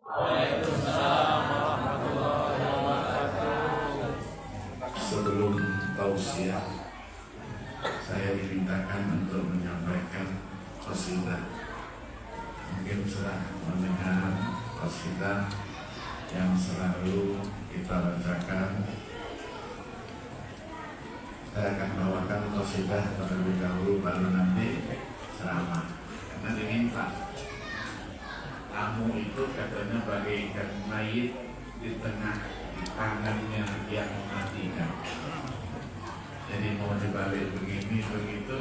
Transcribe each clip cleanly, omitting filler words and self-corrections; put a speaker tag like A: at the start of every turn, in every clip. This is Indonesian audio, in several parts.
A: Waalaikumsalam warahmatullahi wabarakatuh.
B: Sebelum tausiah, saya dimintakan untuk menyampaikan qasidah. Mungkin sudah mendengar qasidah yang selalu kita bacakan. Saya akan bawakan qasidah terlebih dahulu, baru nanti ceramah. Karena diminta, tamu itu katanya bagaikan mayit di tengah tangannya yang mematikan. Jadi mau dibalik begini begitu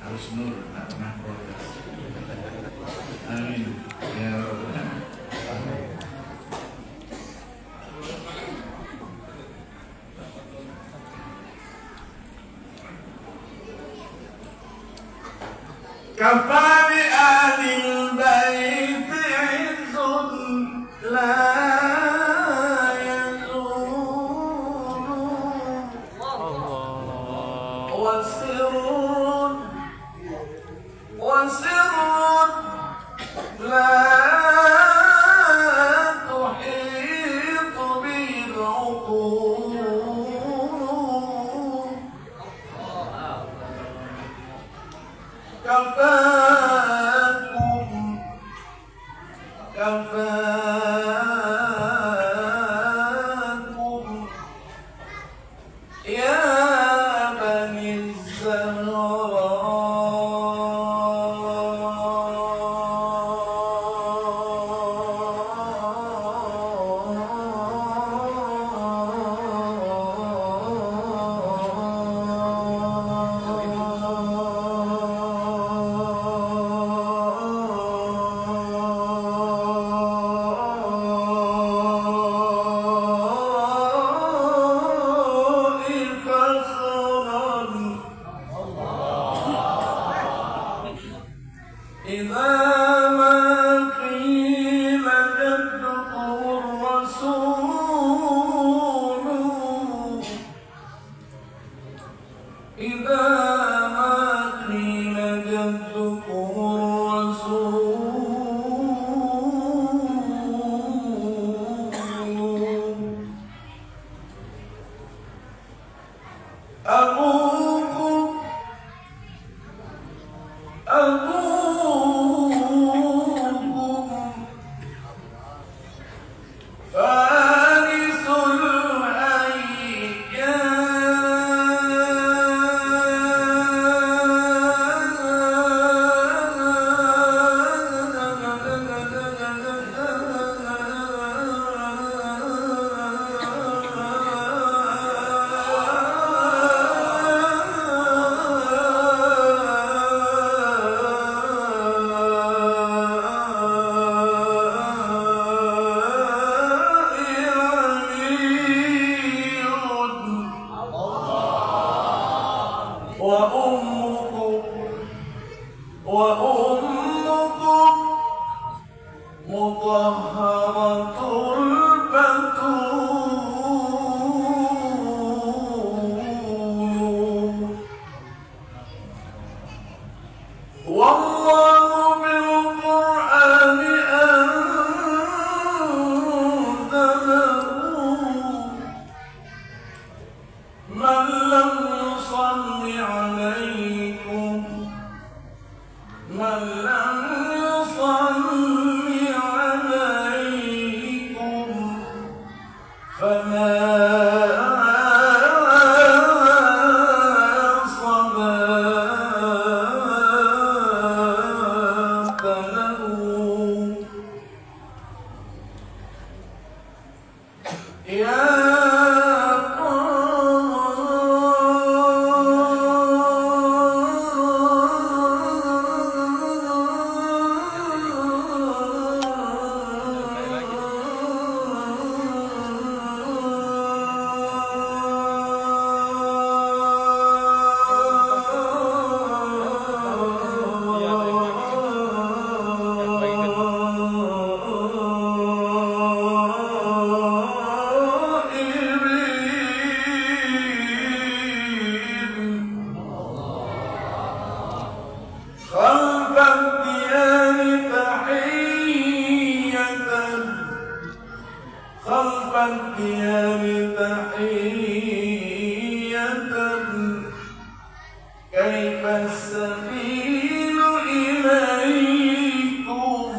B: harus nurut, tak pernah protes. Amin ya Rabbal alamin. Kafani alil bait izzun la وسر لا تحيط بالعقول كفاكم يا بني وأمكم مطهرة البتول والله بالقرآن أنزله من لم يصل عليكم من لم يصل عليكم خلف الديار تحية كيف السبيل إليكم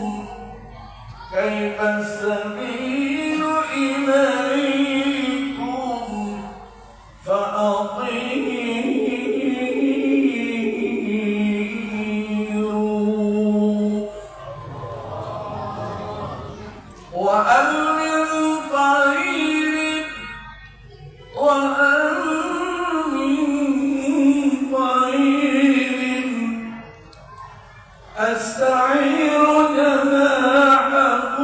B: كيف السبيل إليكم فأطيروا وأن من طير وأن من طير أستعير جناحه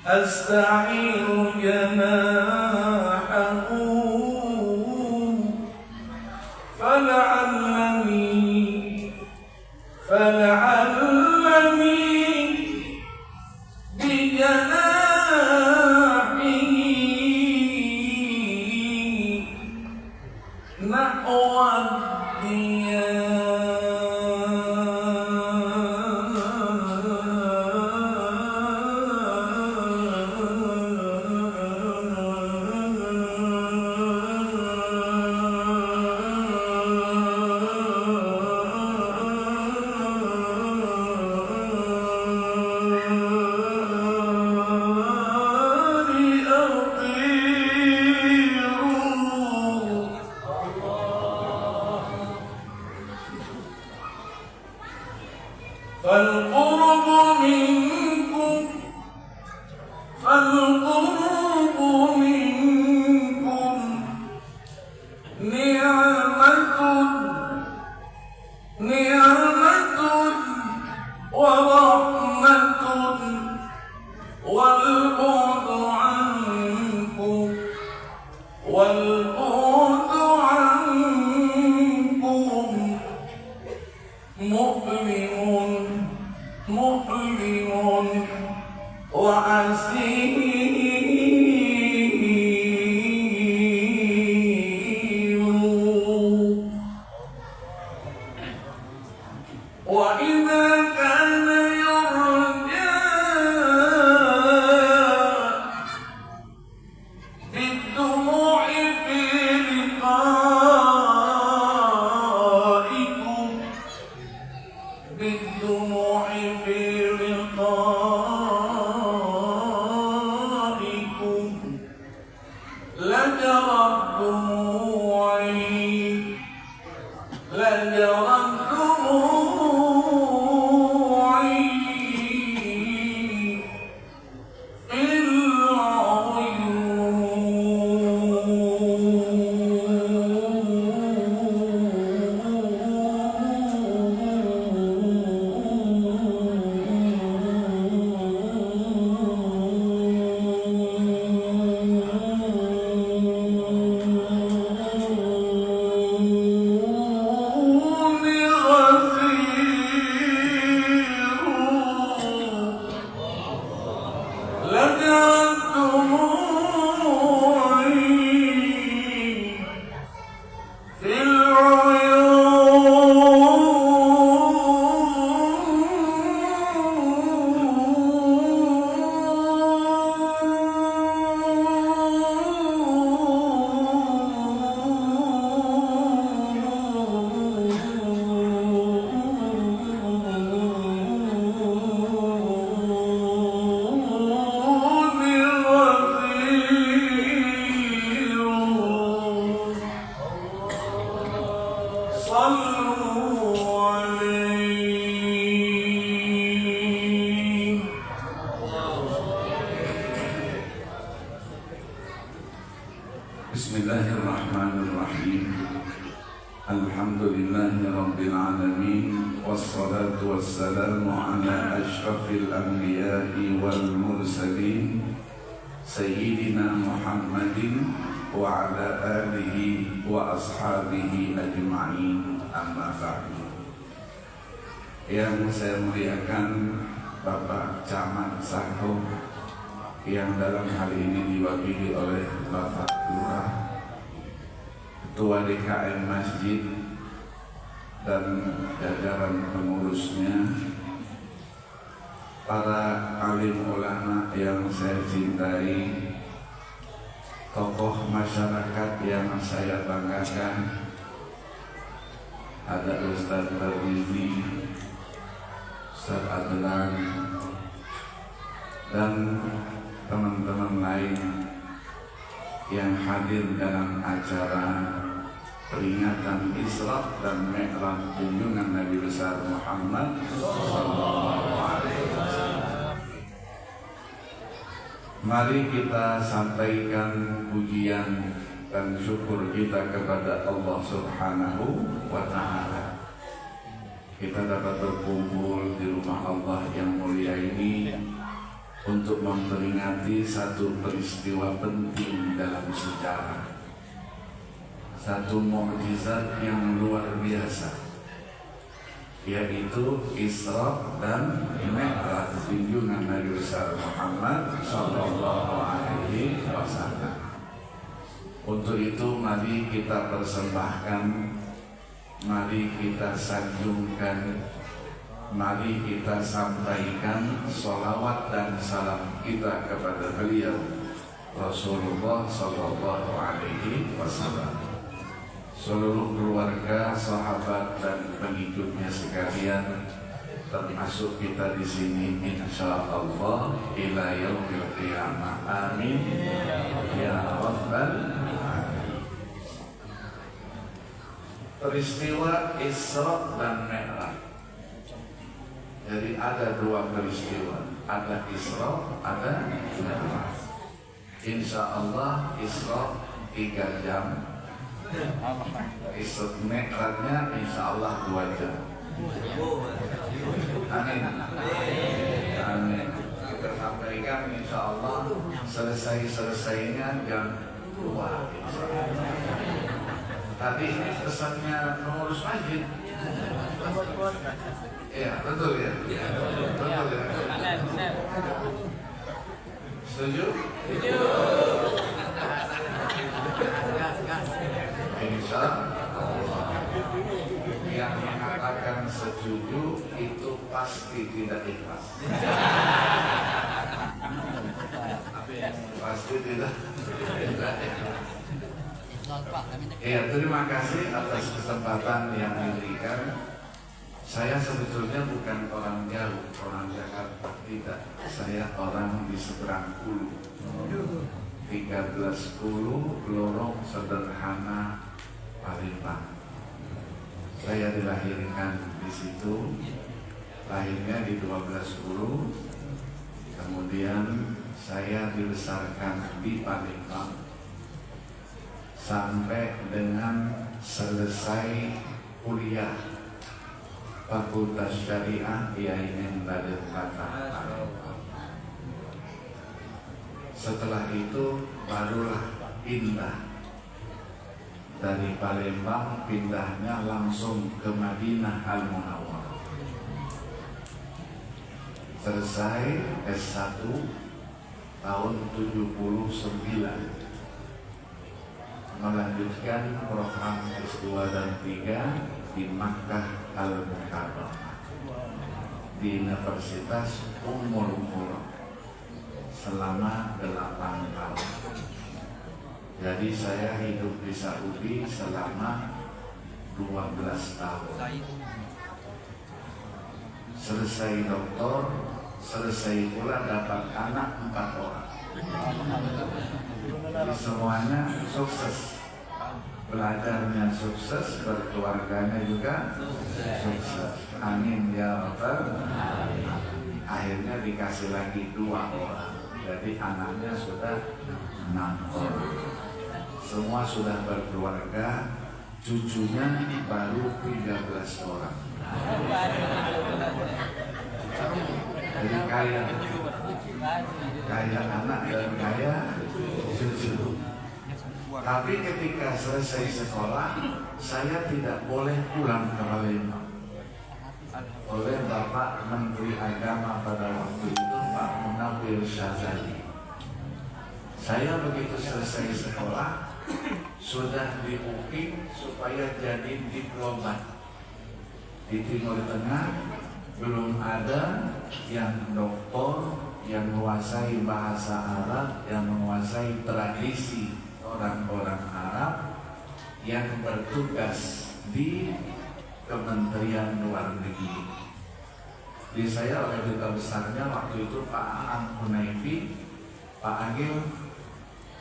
B: أستعير جناحه فلعلني بجناحه نحو فالقرب منكم نعمة ورحمة والبعد عنكم مؤلم وعسير وإذا كان يرجى بالدموع في لقائكم لجرت دموعي في Bismillahirrahmanirrahim. Alhamdulillahirabbil alamin wassalatu wassalamu ala asyrafil anbiya'i wal mursalin sayyidina Muhammadin wa ala alihi wa ashabihi ajma'in, amma ba'du. Yang saya muliakan Bapak Camat Saho, yang dalam hal ini diwakili oleh Bapak Lurah, Ketua DKM Masjid dan jajaran pengurusnya,
C: para alim ulama yang saya cintai, tokoh masyarakat yang saya banggakan, ada Ustaz Tarmizi, Ustaz Adlan, dan teman-teman lain yang hadir dalam acara peringatan Isra dan Mi'raj junjungan Nabi besar Muhammad sallallahu alaihi wasallam. Mari kita sampaikan pujian dan syukur kita kepada Allah Subhanahu wa taala. Kita dapat berkumpul di rumah Allah yang mulia ini untuk memperingati satu peristiwa penting dalam sejarah, satu mukjizat yang luar biasa, yaitu Isra dan Mi'raj junjungan Nabi besar Muhammad sallallahu alaihi wasallam. Untuk itu mari kita persembahkan, mari kita sanjungkan, mari kita sampaikan sholawat dan salam kita kepada beliau Rasulullah sallallahu alaihi wasallam. Seluruh keluarga, sahabat dan pengikutnya sekalian, termasuk kita di sini, insyaallah ila yaumil qiyamah. Amin ya rabbal alamin. Peristiwa Isra dan Mi'raj. Jadi ada dua peristiwa, ada Isra, ada Mi'raj. Insyaallah Isra 3 jam, Isra Mi'rajnya insyaallah 2 jam. Amin. Amin. Kita sampaikan insyaallah selesainya jam 2. Tadi ini pesannya pengurus masjid. Iya, betul ya? Betul ya? Setuju? Setuju. Insyaallah. Yang mengatakan setuju itu pasti tidak ikhlas. Pasti tidak ikhlas. Ya, terima kasih atas kesempatan yang diberikan. Saya sebetulnya bukan orang jauh, orang Jakarta, tidak. Saya orang di seberang Hulu, 13 Hulu, lorong sederhana Palembang. Saya dilahirkan di situ, lahirnya di 12 Hulu, kemudian saya dibesarkan di Palembang sampai dengan selesai kuliah Fakultas Syariah IAIN Raden Patah Palembang. Setelah itu barulah pindah dari Palembang, pindahnya langsung ke Madinah Al-Munawwarah. Selesai S1 tahun 79, melanjutkan program S2 dan 3 di Makkah Al-Mukarramah di Universitas Ummul Qura selama 8 tahun. Jadi saya hidup di Saudi selama 12 tahun. Selesai doktor, selesai pula dapat anak 4 orang. Jadi semuanya sukses, belajarnya sukses, berkeluarganya juga sukses. Amin ya rabbal alamin. Akhirnya dikasih lagi 2 orang, jadi anaknya sudah 6 orang. Semua sudah berkeluarga, cucunya baru 13 orang. Jadi kaya anak dan kaya cucu. Tapi ketika selesai sekolah, saya tidak boleh pulang ke Palembang. Oleh Bapak Menteri Agama pada waktu itu, Pak Munawwir Syazali. Saya begitu selesai sekolah, sudah diuping supaya jadi diplomat di Timur Tengah, belum ada yang doktor, yang menguasai bahasa Arab, yang menguasai tradisi orang-orang Arab, yang bertugas di Kementerian Luar Negeri. Di saya oleh duta besarnya waktu itu Pak Aan Hunayfi, Pak Agil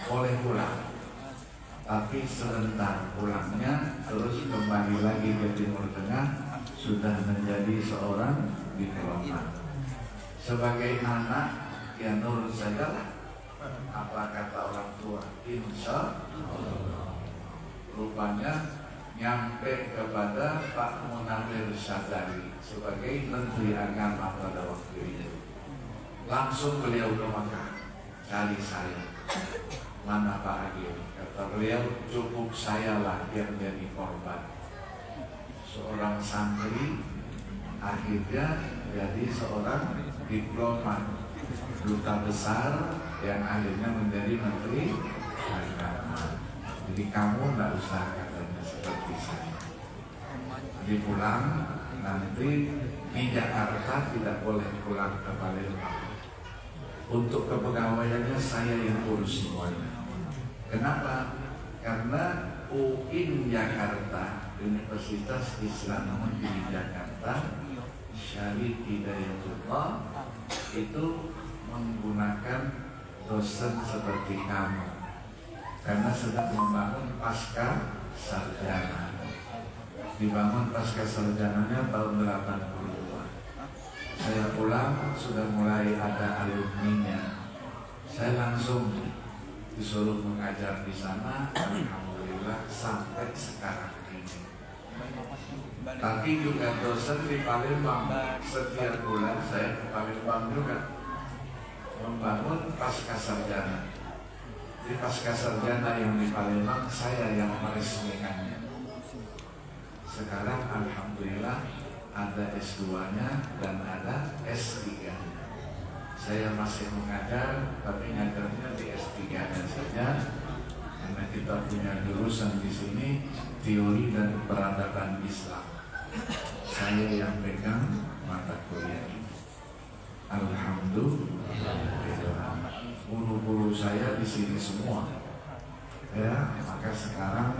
C: boleh pulang, tapi sebentar pulangnya terus kembali lagi ke Timur Tengah, sudah menjadi seorang diplomat. Sebagai anak, ya nurut saja lah apa kata orang tua, insya Allah. Rupanya nyampe kepada Pak Munawir Syadari sebagai Menteri Agama pada waktu itu. Langsung beliau ke Makkah cari saya. Mana Pak Agil? Kata beliau, cukup saya lah yang jadi korban. Seorang santri akhirnya jadi seorang diplomat, duta besar yang akhirnya menjadi Menteri Agama. Jadi kamu nggak usah katanya seperti saya. Jadi pulang nanti di Jakarta tidak boleh pulang ke Palembang. Untuk kepegawaiannya saya yang urus semuanya. Kenapa? Karena UIN Jakarta, Universitas Islam Negeri Jakarta, Syarif Hidayatullah, itu menggunakan dosen seperti kamu karena sedang membangun pasca sarjana. Dibangun pasca sarjananya tahun 80-an. Saya pulang sudah mulai ada alumninya. Saya langsung disuruh mengajar di sana, alhamdulillah sampai sekarang ini. Tapi juga dosen di Palembang, setiap bulan saya ke Palembang juga membangun pasca sarjana. Di pasca sarjana yang di Palembang saya yang meresmikannya. Sekarang alhamdulillah ada S2-nya dan ada S3-nya. Saya masih mengajar, tapi ngajarnya di S3-nya saja, karena kita punya jurusan di sini teori dan peradaban Islam. Saya yang pegang mata kuliah ini. Alhamdulillah. Guru-guru saya di sini semua. Ya, maka sekarang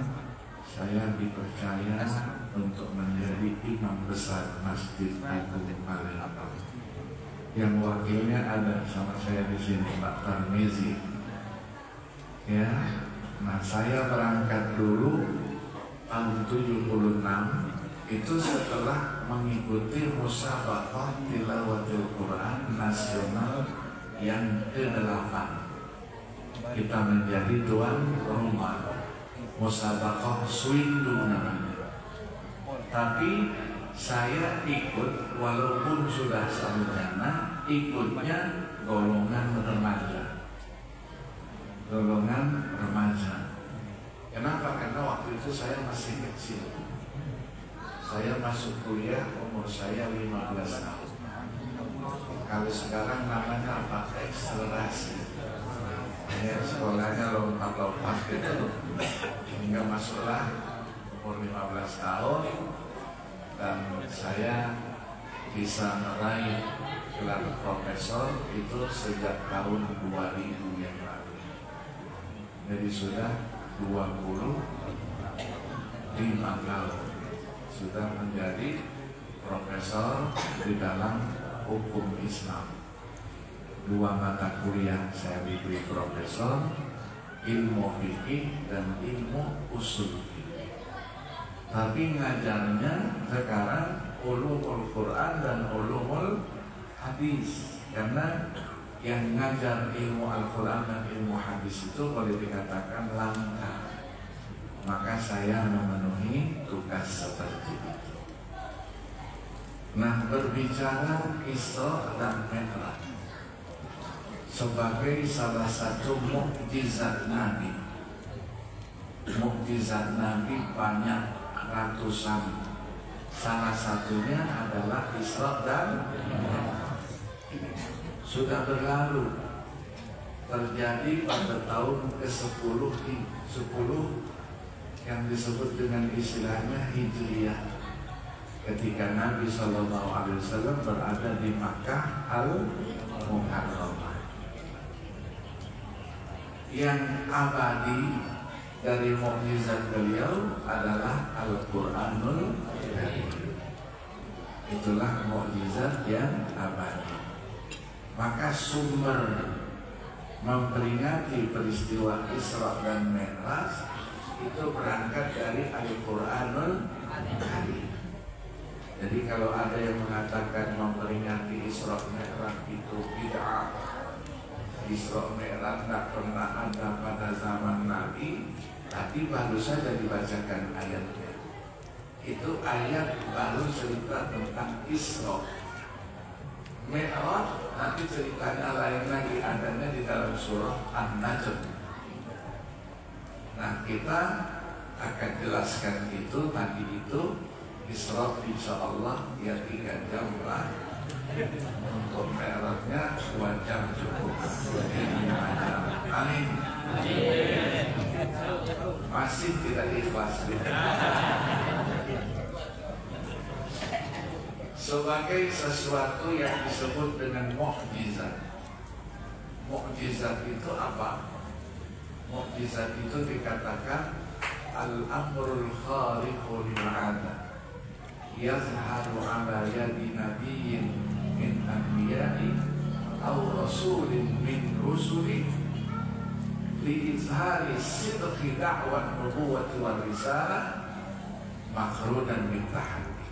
C: saya dipercaya untuk menjadi imam besar Masjid Agung Palembang. Yang wakilnya ada sama saya di sini, Pak Tarmizi. Ya, nah saya berangkat dulu tahun 76 itu setelah mengikuti musabaqah tilawatil Quran nasional yang ke-8. Kita menjadi tuan rumah musabaqah Swindu namanya. Tapi saya ikut walaupun sudah sarjana, ikutnya golongan remaja. Golongan remaja. Kenapa? Karena waktu itu saya masih kecil. Saya masuk kuliah umur saya 15 tahun. Kalau sekarang namanya apa? Akselerasi. Ya, sekolahnya lompat-lompat gitu. Hingga masuklah umur 15 tahun. Dan saya bisa meraih gelar profesor itu sejak tahun 2000 yang lalu. Jadi sudah 25 tahun sudah menjadi profesor di dalam hukum Islam. 2 mata kuliah saya diberi profesor, ilmu fikih dan ilmu usul fikih. Tapi ngajarnya sekarang ulumul Quran dan ulumul hadis. Karena yang ngajar ilmu Al-Quran dan ilmu hadis itu boleh dikatakan langka. Maka saya memenuhi tugas seperti itu. Nah, berbicara Isra dan Mi'raj sebagai salah satu mukjizat Nabi. Mukjizat Nabi banyak, ratusan. Salah satunya adalah Isra dan Mi'raj. Sudah berlalu, terjadi pada tahun ke-10 yang disebut dengan istilahnya Hijriyah. ketika Nabi SAW berada di Makkah Al-Mukarramah. Yang abadi dari mukjizat beliau adalah Al-Quranul Karim. Itulah mukjizat yang abadi. Maka sumber memperingati peristiwa Isra dan Mi'raj itu berangkat dari Al-Quranul Karim. Jadi kalau ada yang mengatakan memperingati Isra Mi'raj itu bid'ah, Isra Mi'raj tidak pernah ada pada zaman Nabi, tapi baru saja dibacakan ayatnya. Itu ayat baru cerita tentang Isra. Mi'raj nanti ceritanya lain lagi, adanya di dalam surah An-Najm. Nah, kita akan jelaskan itu tadi itu. Isra insyaallah ya 3 jam lah. Untuk Mi'rajnya 2 jam cukup. 5 jam. Amin. Masih tidak ikhlas. Sebagai sesuatu yang disebut dengan mukjizat. Mukjizat itu apa? Mukjizat itu dikatakan al-amrul khariqul lil'adah, yazharu ala yadi nabiyyin min anbiya'i aw rasulin min rusuli li izhari sidqi da'wat nubuwwati wal risalah makhrudan min tahaddi.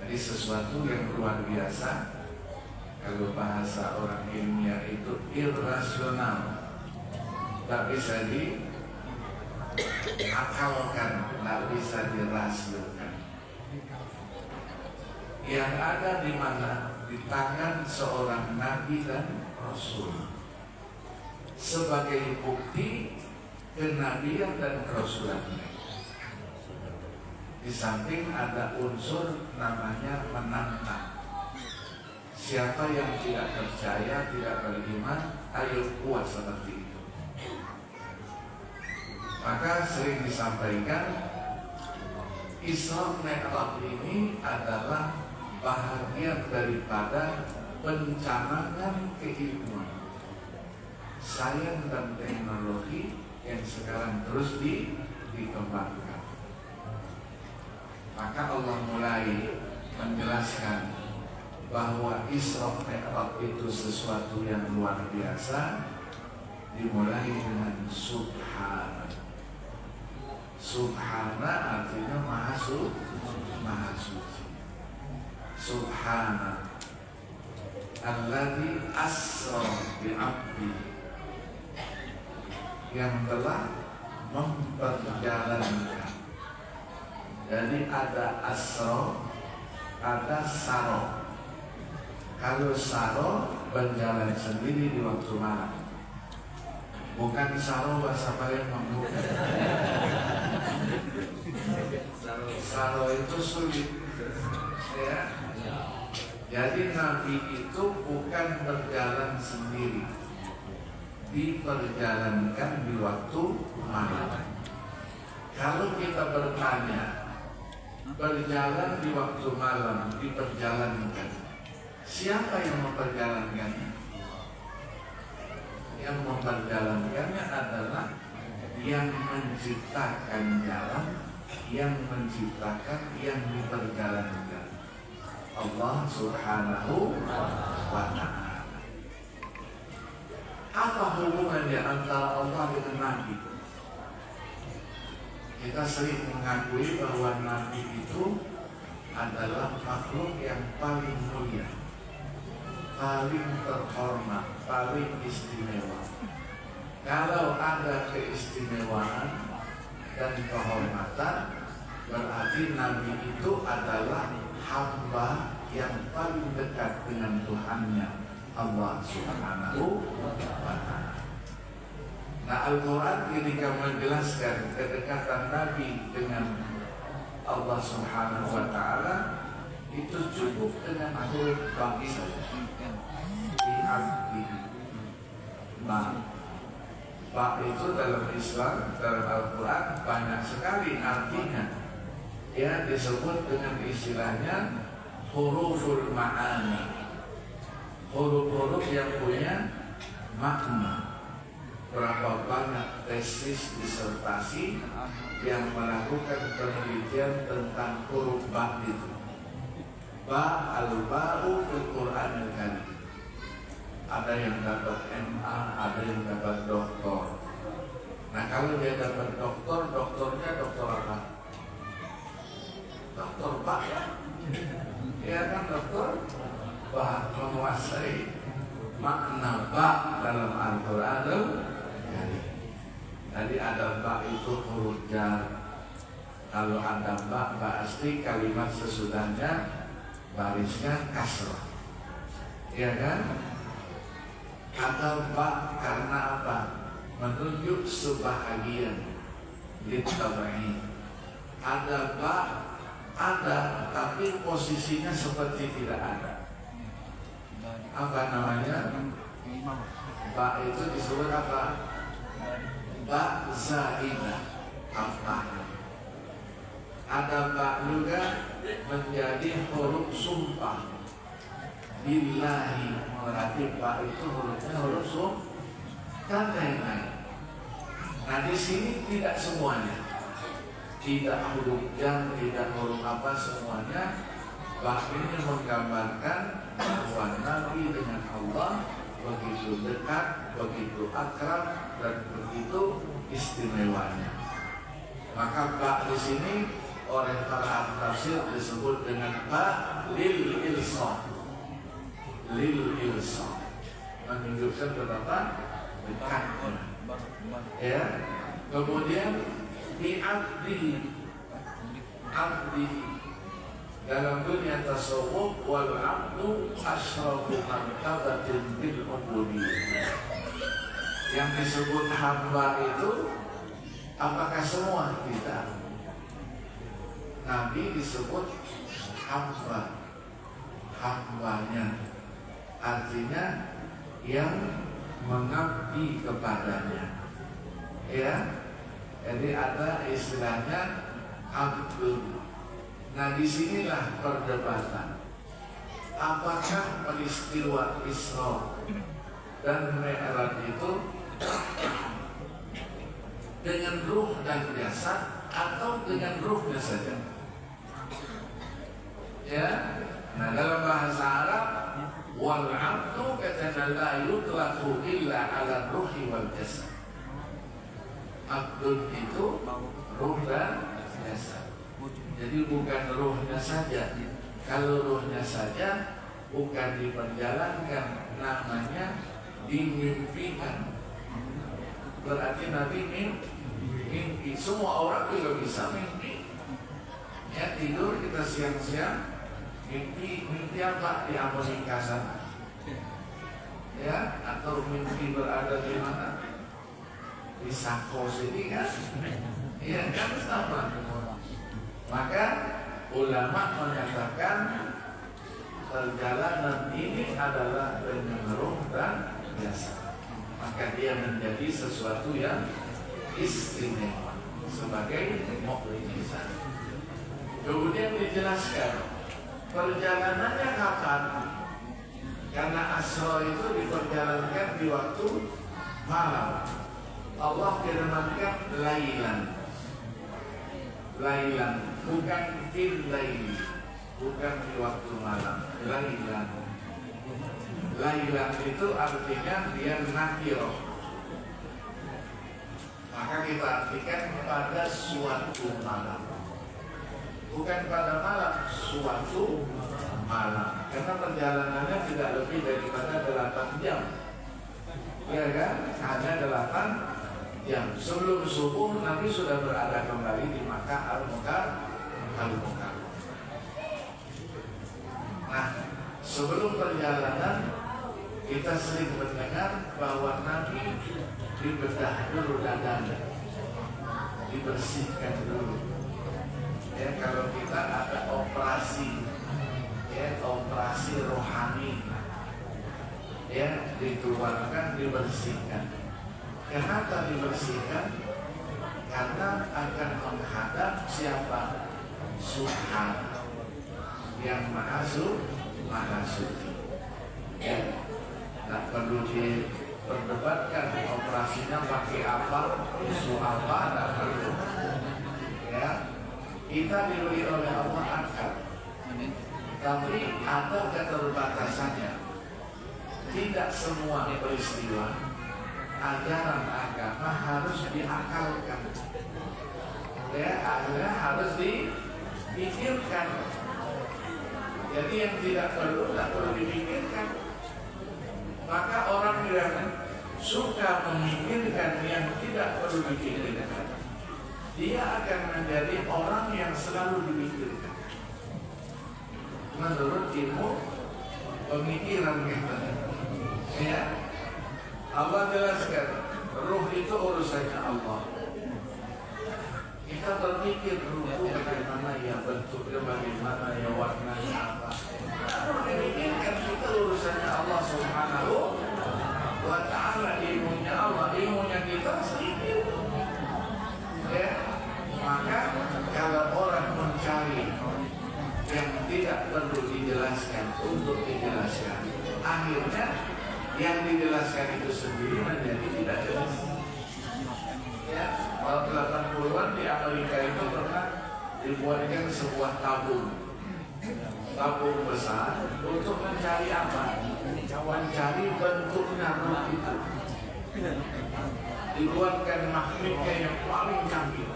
C: Jadi sesuatu yang luar biasa. Kalau bahasa orang ilmiah itu irrasional, tak bisa diakalkan, tak bisa dirasiokan. Yang ada di mana? Di tangan seorang nabi dan rasul, sebagai bukti kenabian dan kerasulannya. Di samping ada unsur namanya menantang. Siapa yang tidak percaya, tidak beriman, ayo kuat seperti itu. Maka sering disampaikan Isra Mi'raj ini adalah bahagian daripada pencanangan keilmuan, sains dan teknologi yang sekarang terus dikembangkan. Maka Allah mulai menjelaskan bahwa Isra Mi'raj itu sesuatu yang luar biasa, dimulai dengan Subhana. Subhana artinya maha suci. Subhana alladzi asra bi'abdi, yang telah memperjalankan. Jadi ada asra, ada saro. Kalau saro berjalan sendiri di waktu malam, bukan saro bahasa Palembang, bukan. Saro itu sulit, ya. Jadi Nabi itu bukan berjalan sendiri, diperjalankan di waktu malam. Kalau kita bertanya, berjalan di waktu malam diperjalankan, siapa yang memperjalankannya? Yang memperjalankannya adalah yang menciptakan jalan, yang menciptakan yang diperjalankan, Allah Subhanahu wa ta'ala. Apa hubungannya antara Allah dengan Nabi? Kita sering mengakui bahwa Nabi itu adalah makhluk yang paling mulia, paling terhormat, paling istimewa. Kalau ada keistimewaan dan kehormatan, berarti Nabi itu adalah hamba yang paling dekat dengan Tuhannya, Allah Subhanahu wa ta'ala. Nah, Al-Quran ketika menjelaskan kedekatan Nabi dengan Allah Subhanahu wa ta'ala, itu cukup dengan huruf bagi saja. Ba itu dalam Islam, dalam Al-Quran banyak sekali artinya. ya disebut dengan istilahnya huruful ma'ani, huruf-huruf yang punya makna. Berapa banyak tesis disertasi yang melakukan penelitian tentang huruf ba itu. Ba al-ba'u fil Qur'anil Karim. Ada yang dapat MA, ada yang dapat doktor. Nah kalau dia dapat doktor, doktornya doktor apa? Doktor ba ya? Ya kan doktor ba, menguasai makna ba dalam Al-Quranul Karim. Tadi ada ba itu huruf jar. Kalau ada ba pasti kalimat sesudahnya barisnya kasrah, ya kan? Ada ba karena apa? Menunjuk sebahagian litabai. Ada ba, ada tapi posisinya seperti tidak ada. Apa namanya? Ba itu disebut apa? Ba zaidah. Apa? Ada ba juga menjadi huruf sumpah. Billahi, berarti ba itu hurufnya huruf sumpah. Dan lain-lain. Nah di sini tidak semuanya, tidak huruf jar, tidak huruf apa, semuanya. Bah ini menggambarkan bahwa Nabi dengan Allah begitu dekat, begitu akrab, dan begitu istimewanya. Maka ba di sini oleh para ahli tafsir disebut dengan ba lil ilsam, lil ilsam, menunjukkan betapa dekatnya. Ya, kemudian di abdi dalam dunia tasawuf, wal abdu asyrafu martabatin bil ubudiyyah. Yang disebut hamba itu apakah semua? Tidak. Nabi disebut hamba, hambanya, artinya yang mengabdi kepadanya. Ya, jadi ada istilahnya abdul. Nah disinilah perdebatan. Apakah peristiwa Isra dan Mi'raj itu dengan ruh dan jasad atau dengan ruhnya saja? Ya, nah dalam bahasa Arab, wal abdu katana la yutlaqu illa ala ruhi wal jasad. Abdul itu ruh dan jasad. Jadi bukan ruhnya saja. Kalau ruhnya saja bukan diperjalankan, namanya dimimpikan. Berarti Nabi mimpi. Semua orang juga bisa mimpi. Ya tidur kita siang-siang mimpi apa di Amerika sana, ya, atau mimpi berada di mana, di Sako sini kan, ya kan sama. Maka ulama menyatakan perjalanan ini adalah dengan ruh dan jasad. Maka dia menjadi sesuatu yang istimewa sebagai mukjizat. Kemudian dijelaskan perjalanannya kapan? Karena Asra itu diperjalankan di waktu malam. Allah firmankan lailan, bukan fil laili, bukan di waktu malam. Lailan itu artinya dia nakiro. Maka kita artikan pada suatu malam, bukan pada malam, suatu malam. Karena perjalanannya tidak lebih daripada 8 jam, ya kan? Hanya 8 jam. Sebelum subuh Nabi sudah berada kembali di Makkah Al-Mukarramah. Nah, sebelum perjalanan kita sering mendengar bahwa Nabi dibedah dulu dadanya, dibersihkan dulu. Ya, kalau kita ada operasi, ya, operasi rohani, ya, dikeluarkan, dibersihkan. Kenapa dibersihkan? Karena akan menghadap siapa? Subhanahu, yang maha suci. Ya, tak perlu diperdebatkan operasinya pakai apa, isu apa, tak perlu. Ya, kita diberi oleh Allah akal, tapi ada keterbatasannya. Tidak semua peristiwa ajaran agama harus diakalkan. Ya, akhirnya harus dipikirkan. Jadi yang tidak perlu dipikirkan. Maka orang yang suka memikirkan yang tidak perlu dipikirkan, dia akan menjadi orang yang selalu dipikirkan. Menurut ilmu pemikiran kita, ya, Allah jelaskan, ruh itu urusannya Allah. Kita berpikir ruh itu bagaimana ya, bentuknya bagaimana ya, warnanya apa. Kalau dipikirkan kita urusannya Allah Subhanahu wa ta'ala, ilmunya Allah, ilmunya kita sedikit. Ya, maka kalau orang mencari yang tidak perlu dijelaskan untuk dijelaskan, akhirnya yang dijelaskan itu sendiri menjadi tidak jelas. Ya, tahun 80-an di Amerika itu pernah dibuatkan sebuah tabung besar untuk mencari apa? Mencari bentuknya ruh itu. Dibuatkan makhluknya yang paling canggih.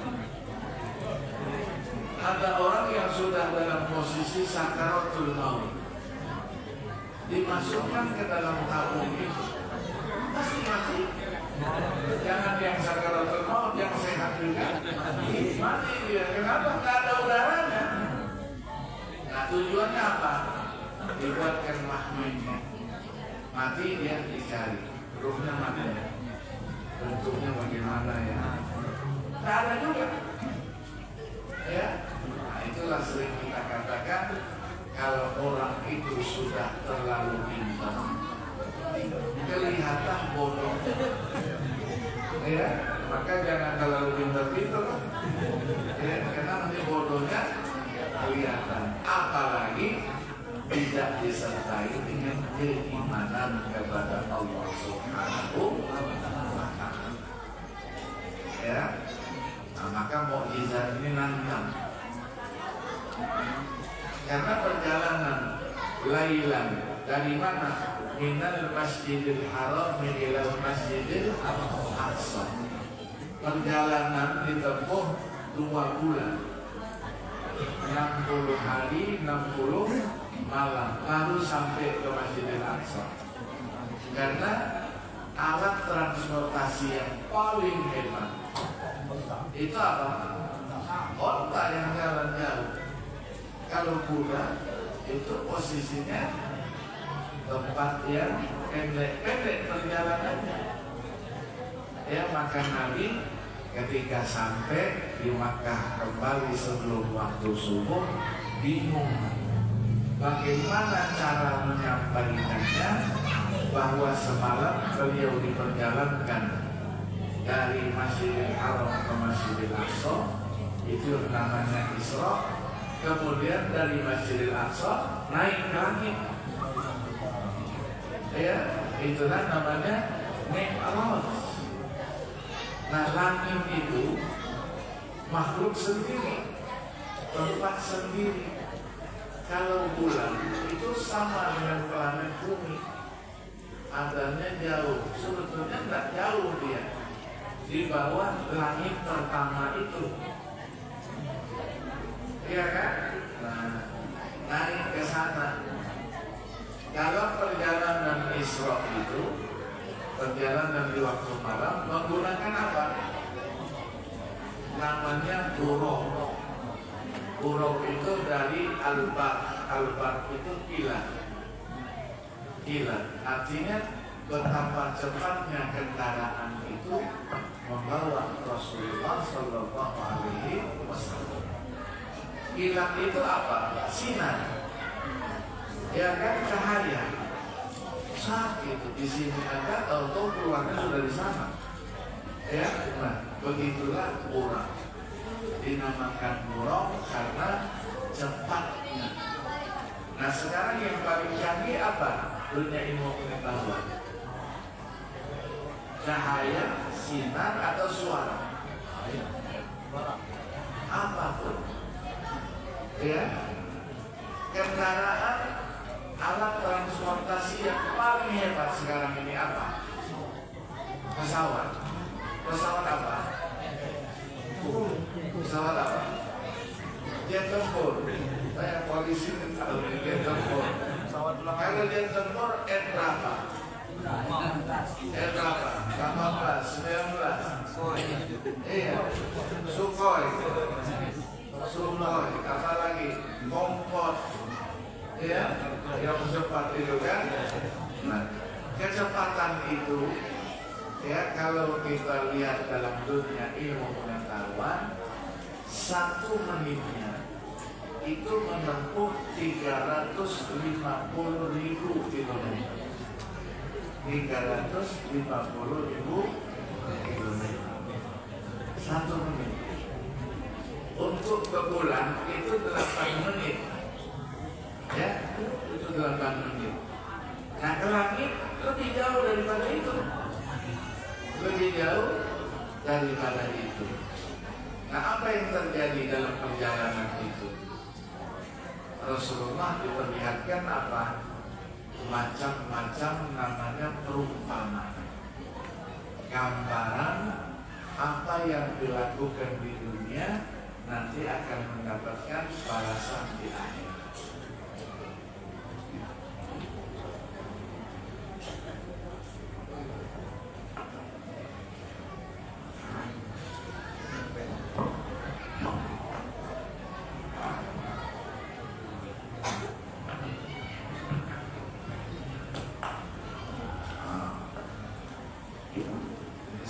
C: Ada orang yang sudah dalam posisi sakaratul maut, dimasukkan ke dalam tabung itu, pasti mati. Jangan yang sakaratul maut, yang sehat juga mati dia. Kenapa? Nggak ada udaranya. Nah, tujuannya apa? Dibuatkan makhluknya mati, dia dicari ruhnya mati, bentuknya bagaimana ya, nggak ada juga. Ya, nah itulah sering kita katakan, kalau orang itu sudah terlalu pintar, kelihatan bodoh. Ya, maka jangan terlalu pintar-pintar. Ya, karena nanti bodohnya kelihatan. Apalagi tidak disertai dengan keimanan kepada Allah Subhanahu wa ta'ala. Ya. Nah, maka mukjizat ini nantang. Karena perjalanan lailan dari mana? Minal Masjidil Haram ilal Masjidil Aqsa. Perjalanan ditempuh 2 bulan, 60 hari 60 malam, baru sampai ke Masjidil Aqsa. Karena alat transportasi yang paling hebat itu apa? Onta yang jalan jauh. Kalau kuda itu posisinya tempat yang pendek perjalanannya. Ya, maka Nabi ketika sampai di Makkah kembali sebelum waktu subuh, bingung bagaimana cara menyampaikannya, bahwa semalam beliau diperjalankan dari Masjidil Haram ke Masjidil Aqsa, itu namanya Isra. Kemudian dari Masjidil Aqsa naik ke langit, ya, itulah namanya Mi'raj. Nah, langit itu makhluk sendiri, tempat sendiri. Kalau bulan itu sama dengan planet bumi, adanya jauh, sebetulnya tidak jauh dia, di bawah langit pertama itu, ya kan? Nah, naik ke sana. Kalau perjalanan Isra itu, perjalanan di waktu malam, menggunakan apa? Namanya buraq. Buraq itu dari al-barq itu kilat. Kilat artinya betapa cepatnya kendaraan itu membawa Rasulullah Shallallahu Alaihi Wasallam. Kilat itu apa? Sinar, ya kan, cahaya. Saat itu di sini ada, tahu keluarnya sudah di sana. Ya, nah, begitulah buraq. dinamakan buruk karena cepatnya. Nah sekarang yang paling canggih apa? Dunia ilmu pengetahuan. Cahaya, sinar atau suara? Apapun. Ya. Kendaraan, alat transportasi yang paling hebat sekarang ini apa? Pesawat. Pesawat apa? Pesawat apa? Jet tempur. Polisi tahu jet tempur. Kalau jet tempur N berapa? N berapa? 18, 19. Iya. Sukhoi. Sukhoi. Apa lagi? Kompot. Ya, yang cepat itu kan. Nah, kecepatan itu ya kalau kita lihat dalam dunia ilmu pengetahuan, 1 menitnya itu menempuh 350.000 kilometer. 350.000 kilometer. 1 menit. Untuk ke bulan itu 8 menit. Ya, itu 8 menit. Nah, ke langit lebih jauh daripada itu. Lebih jauh daripada itu. Nah, apa yang terjadi dalam perjalanan itu? Rasulullah diperlihatkan apa? Macam-macam namanya perumpamaan. Gambaran apa yang dilakukan di dunia nanti akan mendapatkan balasan di akhir.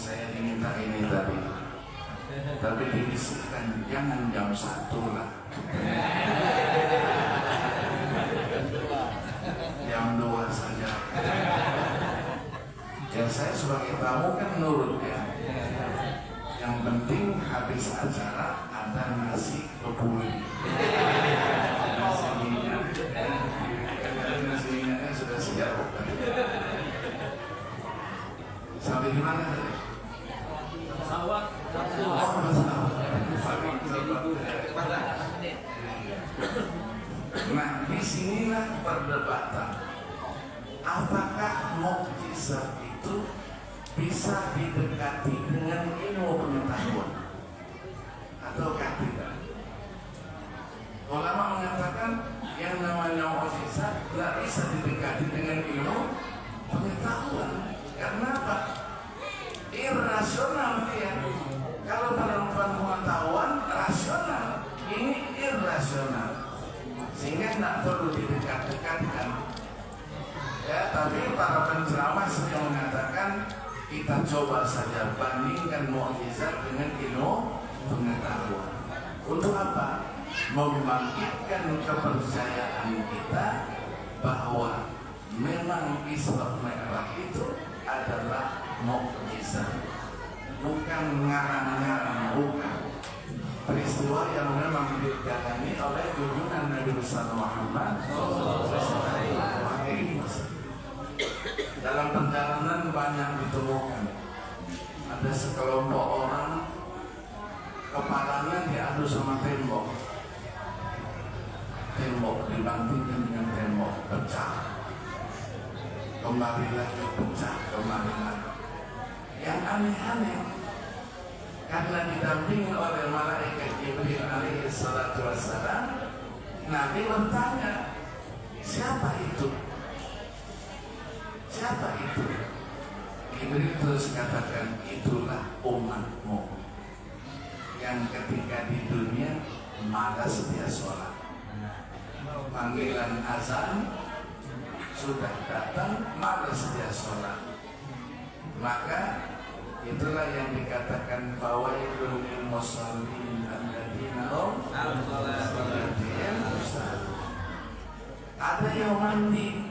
C: Saya diminta ini tadi, tapi dibisikkan jangan jam 1 lah, jam 2 saja. Ya saya sebagai tamu kan nurut ya. Yang penting habis acara ada nasi kebuli, nasi minyak, nasi minyaknya sudah siap. Sampai di mana tadi?
A: Pesawat.
C: Nah, disinilah perdebatan. Apakah mukjizat itu bisa didekati dengan ilmu pengetahuan ataukah tidak? Ulama mengatakan yang namanya mukjizat tidak bisa didekati dengan ilmu pengetahuan. Karena apa? Irrasional dia. Kalau perempuan pengetahuan rasional, ini irrasional, sehingga tidak perlu didekat-dekatkan. Ya, tapi para penceramah sudah mengatakan kita coba saja bandingkan mukjizat dengan ilmu pengetahuan. Untuk apa? Membangkitkan kepercayaan kita bahwa memang Isra Mi'raj itu adalah mukjizat, bukan ngarang-ngarang, bukan. Peristiwa yang memang dijalani oleh junjungan Nabi besar Muhammad dalam perjalanan banyak ditemukan. Ada sekelompok orang kepalanya diadu sama tembok. Tembok dibantingkan dengan tembok, pecah. Kembali lagi pecah, kembali lagi. Yang aneh-aneh, karena didampingi oleh malaikat Jibril alaihi salatu wassalam, Nabi bertanya, siapa itu? Siapa itu? Jibril terus katakan, itulah umatmu yang ketika di dunia malas dia sholat. Panggilan azan sudah datang, malas dia sholat. Maka itulah yang dikatakan fawailul lil musallin alladzina hum an salatihim sahun. Ada yang mandi,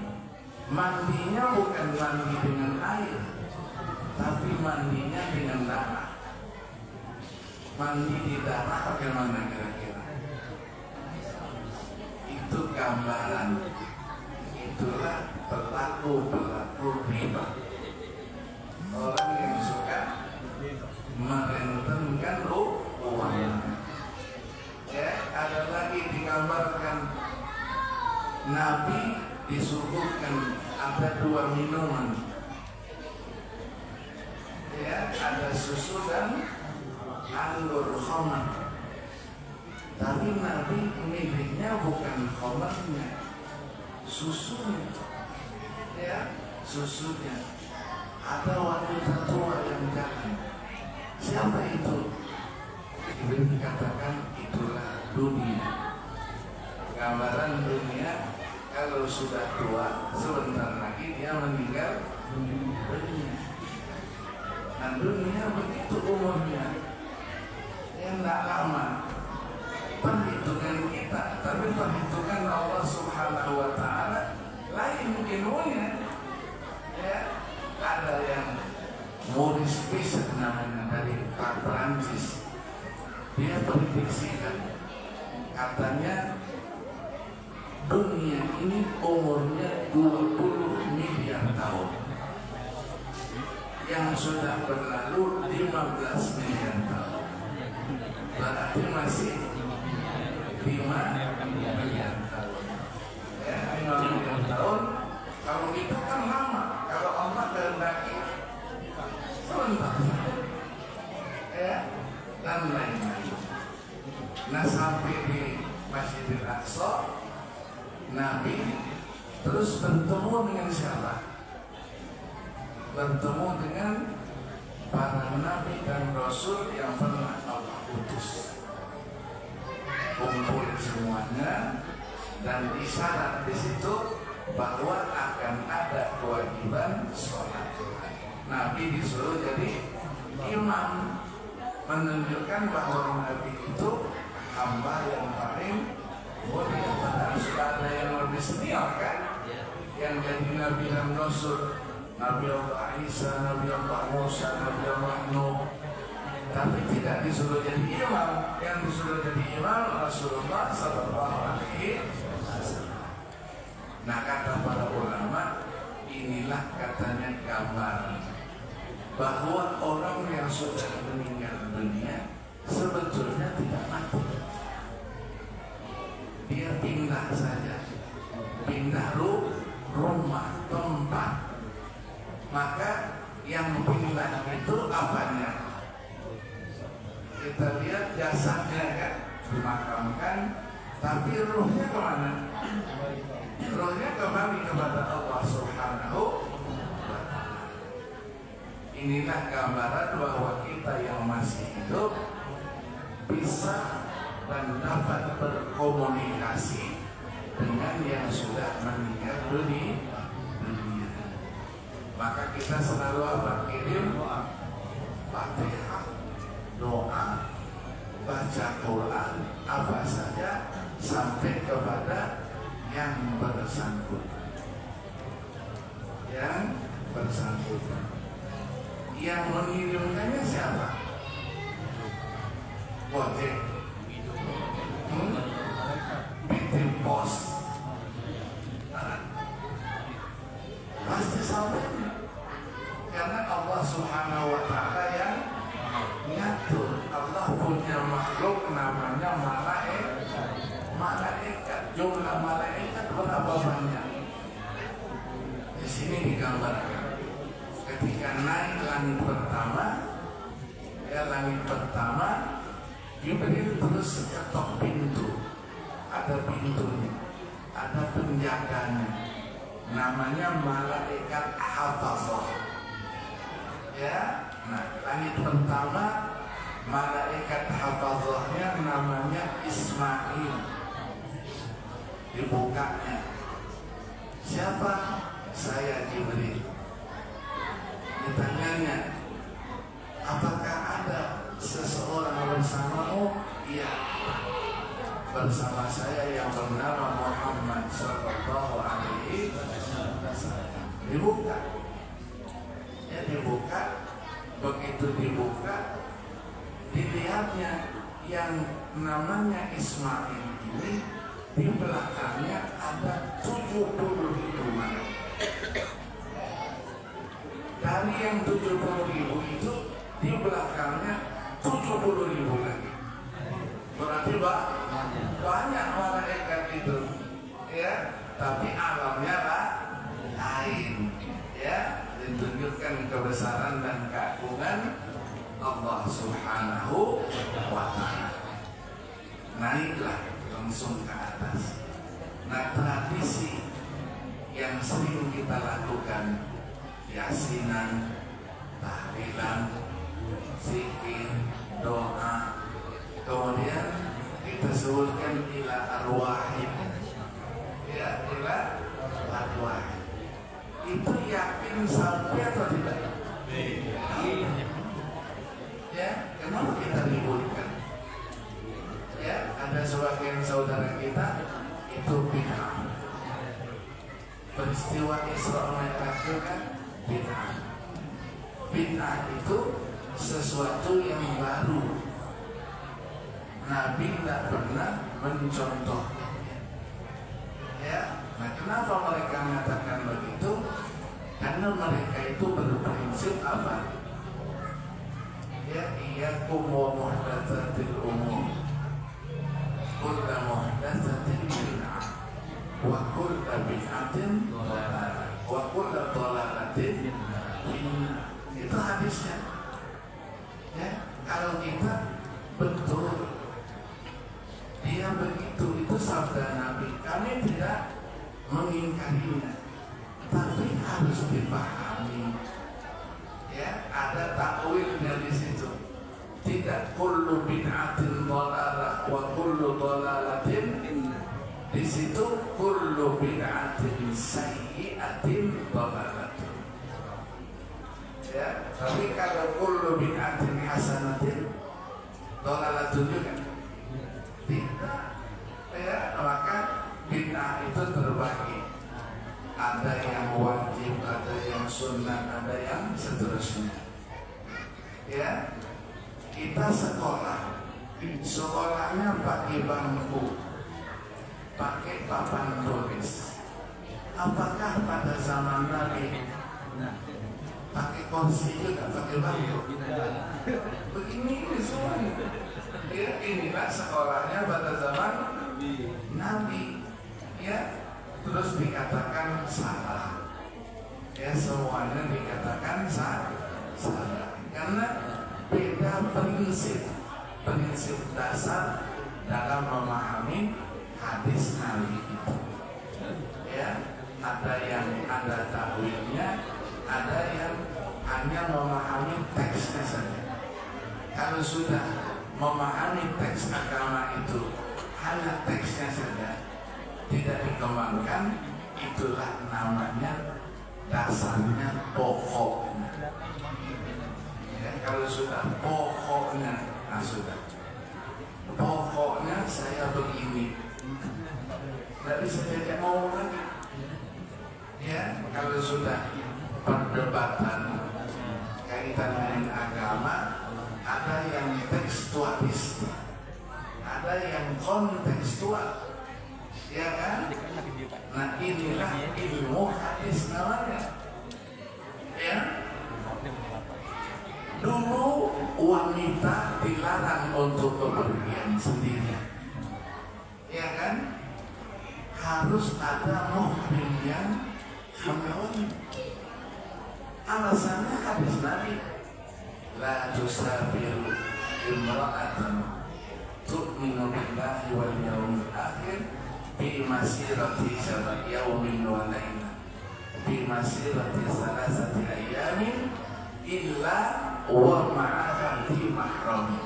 C: mandinya bukan mandi dengan air, tapi mandinya dengan darah. mandi di darah bagaimana kira-kira? Itu gambaran. Itulah pelaku riba. Orang yang suka merentenkan uangnya. Ya, ada lagi digambarkan Nabi disuguhkan ada 2 minuman. Ya, ada susu dan anggur khamar. Tapi Nabi milihnya bukan khamarnya, susunya. Ya, susunya. Ada wanita tua yang jalan. Siapa itu? Ibn dikatakan itulah dunia. Gambaran dunia, kalau sudah tua sebentar lagi dia meninggal dunia. Nah, dunia begitu umurnya, ya tidak lama. Perhitungan kita, tapi perhitungan Allah Subhanahu wa Ta'ala lain ilmunya. Ya, ada yang Maurice Fisher namanya dari Prancis. Dia prediksikan, katanya dunia ini umurnya 20 miliar tahun. Yang sudah berlalu 15 miliar tahun. Berarti masih 5 miliar tahun. Ya, 5 miliar tahun. Kalau itu kan lama. Kalau Allah kehendaki sebentar. Ya, dan lain-lain. Nah, sampai di Masjidil Aqsa, Nabi terus bertemu dengan siapa? Bertemu dengan para nabi dan rasul yang pernah Allah utus. Kumpul semuanya dan isyarat di situ bahwa akan ada kewajiban sholat. Nabi disuruh jadi imam, menunjukkan bahwa Nabi itu hamba yang paling mulia. Padahal sudah ada yang lebih senior kan, yang jadi Nabi dan Rasul, Nabi Allah Isa, Nabi Allah Musa, Nabi Allah Nuh. Tapi tidak disuruh jadi imam. Yang disuruh jadi imam Rasulullah Sallallahu Alaihi Wasallam. Nah, kata para ulama, inilah katanya gambaran bahwa orang yang sudah meninggal dunia sebetulnya tidak mati. Dia pindah saja, pindah rumah, tempat. Maka yang pindah itu apanya? Kita lihat jasadnya kan dimakamkan, tapi ruhnya kemana? Ruhnya kembali kepada Allah Subhanahu wa Ta'ala. Inilah gambaran bahwa kita yang masih hidup bisa dan dapat berkomunikasi dengan yang sudah meninggal dunia. Maka kita selalu apa? Kirim Fatihah, doa, baca Quran, apa saja sampai kepada yang bersangkutan. Yang bersangkutan. Yang mengirimkannya siapa? Gojek, PT Pos, pasti sampainya. Karena Allah Subhanahu wa Ta'ala yang ngatur. Allah punya makhluk namanya malaikat. Jumlah malaikat berapa banyak? Di sini digambarkan. Ketika naik langit pertama, langit pertama, Jibril terus ketok pintu. Ada pintunya, ada penjaganya. Namanya malaikat hafazah. Ya, nah, langit pertama malaikat hafazahnya namanya Ismail. Dibukanya. Siapa? Saya Jibril. Ditanyanya, apakah ada seseorang bersamamu? Iya, bersama saya yang bernama Muhammad Sallallahu Alaihi Wasallam. Dibuka, ya dibuka. Begitu dibuka, dilihatnya yang namanya Ismail ini di belakangnya ada 70.000 malaikat. Dari yang 70.000 itu di belakangnya 70.000 lagi. Berarti banyak malaikat itu, ya. Tapi alamnya lain, ya. Ditunjukkan kebesaran dan keagungan Allah Subhanahu wa Ta'ala. Naiklah langsung ke atas. Nah, tradisi yang sering kita lakukan, yasinan, tahlilan, zikir, doa, kemudian kita sebutkan ila arwahim, ya, ila arwahim. Itu yakin sampai atau tidak? Ya, kenapa kita ributkan? Ya, ada sebagian saudara kita itu bid'ah. Peristiwa Isra Mi'raj itu kan bid'ah. Bid'ah itu sesuatu yang baru. Nabi tidak pernah mencontohnya. Ya, nah kenapa mereka mengatakan begitu? Karena mereka itu berprinsip apa? Ya, iyyakum wa muhdatsatil umur. Kullu muhdatsatin bid'ah wa kullu bid'atin dhalalah wa kullu dhalalatin finnar. Itu hadisnya. Ya, kalau kita betul dia begitu, itu sabda Nabi. Kami tidak mengingkarinya, tapi harus dipahami. Ya, ada takwilnya di situ. Tidak kullu bid'atin dhalalah wa kullu dhalalatin. Di situ kullu bid'atin sayyi'atin dhalalatun. Ya, tapi kalau kullu bid'atin hasanatin dhalalatun juga. Tidak. Ya, maka bid'ah itu terbagi. Ada yang wajib, ada yang sunnah, ada yang seterusnya. Ya, kita sekolah, sekolahnya pakai bangku, pakai papan tulis. Apakah pada zaman Nabi pakai kursi juga, pakai bangku? Begini semuanya. Ya, inilah sekolahnya pada zaman Nabi. Ya, terus dikatakan salah. Ya, semuanya dikatakan salah. Karena beda prinsip dasar dalam memahami hadis Nabi itu. Ya, ada yang ada takwilnya, ada yang hanya memahami teksnya saja. Kalau sudah memahami teks agama itu hanya teksnya saja, tidak dikembangkan, itulah namanya dasarnya pokoknya. Ya, kalau sudah pokoknya, nah sudah. Pokoknya saya begini, tidak bisa jadi mau lagi. Ya, kalau sudah perdebatan kaitan dengan agama, ada yang tekstualis, ada yang kontekstual. Ya kan? Nah, inilah ilmu hadis namanya. Ya. Dulu wanita dilarang untuk bepergian sendirian. Ya kan? Harus ada muhrim yang mengawal. Alasannya hadis Nabi, la tusafiru imra'atan tu'minu billahi wal yawmil akhir bi masirati sab'i yawmin wa layla bi masirati salasati ayamin illa wa ma'ahati mahrami.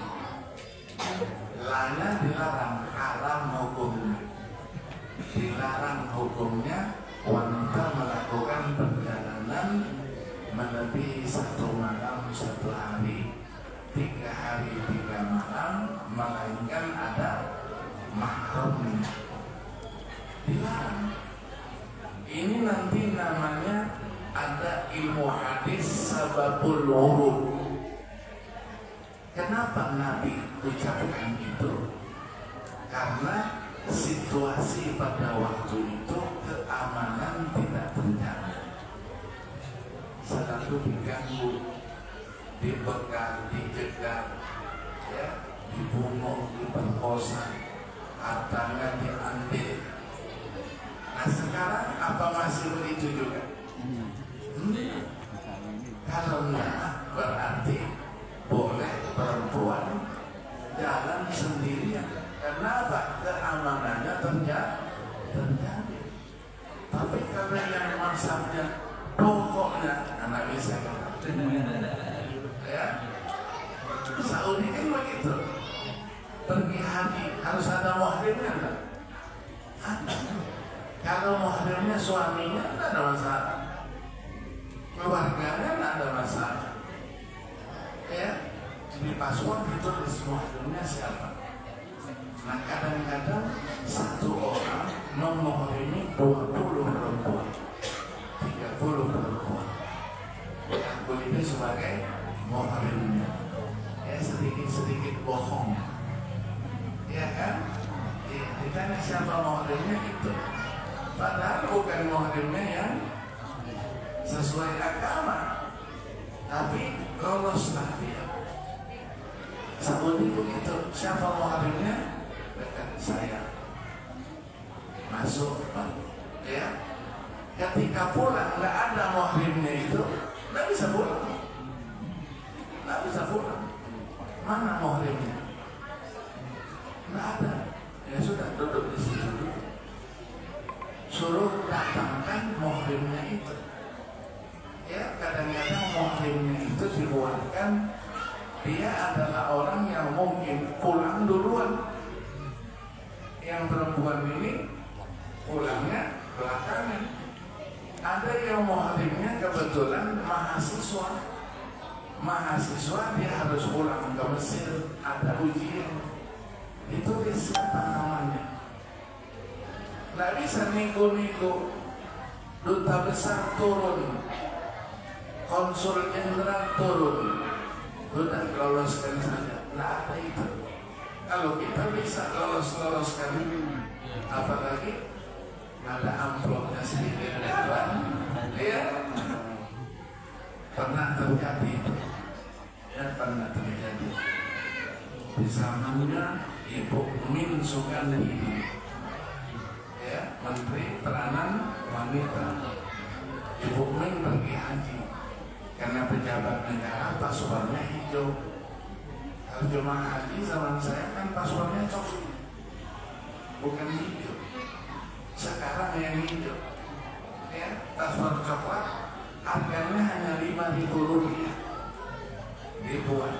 C: Lana dilarang, haram hukumnya. Dilarang hukumnya wanita melakukan perjalanan melebihi 1 malam 1 hari, 3 hari 3 malam, melainkan ada mahramnya. Dilarang. Ini nanti namanya ada ilmu hadis sababul wurud. Kenapa Nabi ucapkan itu? Karena situasi pada waktu itu keamanan tidak terjamin. Selalu diganggu, dibegal, dijegal, ya, dibunuh, diperkosa, hartanya diambil. Nah sekarang apa masih begitu juga? Kalau enggak, berarti boleh perempuan jalan sendirian. Kenapa? Keamanannya terjadi. Tapi kalau yang masaknya pokoknya anak bisa ya. Saudi kan begitu. Pergi haji harus ada muhrimnya enggak? Ada. Kalau muhrimnya suaminya tidak ada masalah, keluarganya tidak ada masalah. Ya, di paspor ditulis muhrimnya siapa. Nah kadang-kadang satu orang memuhrimi 20 perempuan, 30 perempuan. Aku ini sebagai muhrimnya. Ya sedikit-sedikit bohong. Ya kan? Ditanya siapa muhrimnya itu. Padahal bukan muhrimnya yang sesuai agama, tapi loloslah dia. Saudi begitu, siapa muhrimnya? Dekat saya, masuk, ya. Ketika pulang nggak ada muhrimnya itu, nggak bisa pulang, nggak bisa pulang. Mana muhrimnya? Nggak ada. Ya sudah, duduk di situ dulu. Suruh datangkan muhrimnya itu. Ya, kadang-kadang muhrimnya itu dibuatkan dia adalah orang yang mungkin pulang duluan. Yang perempuan ini pulangnya belakangan. Ada yang muhrimnya kebetulan mahasiswa. Mahasiswa dia harus pulang ke Mesir, ada ujian. Ditulis apa namanya. Nggak bisa nego-nego. Duta besar turun, konsul jenderal turun, udah loloskan saja. Nggak ada itu. Kalau kita bisa loloskan, apalagi ada amplopnya sedikit, ya pernah terjadi itu. Ya pernah terjadi. Di zamannya Ibu Min Sugandi, ya, Menteri Peranan Wanita. Ibu Min pergi haji karena pejabat negara paspornya hijau. Kalau jemaah haji zaman saya kan paspornya coklat, bukan hijau. Sekarang yang hijau, ya, paspor coklat harganya hanya 5.000 rupiah dibuat.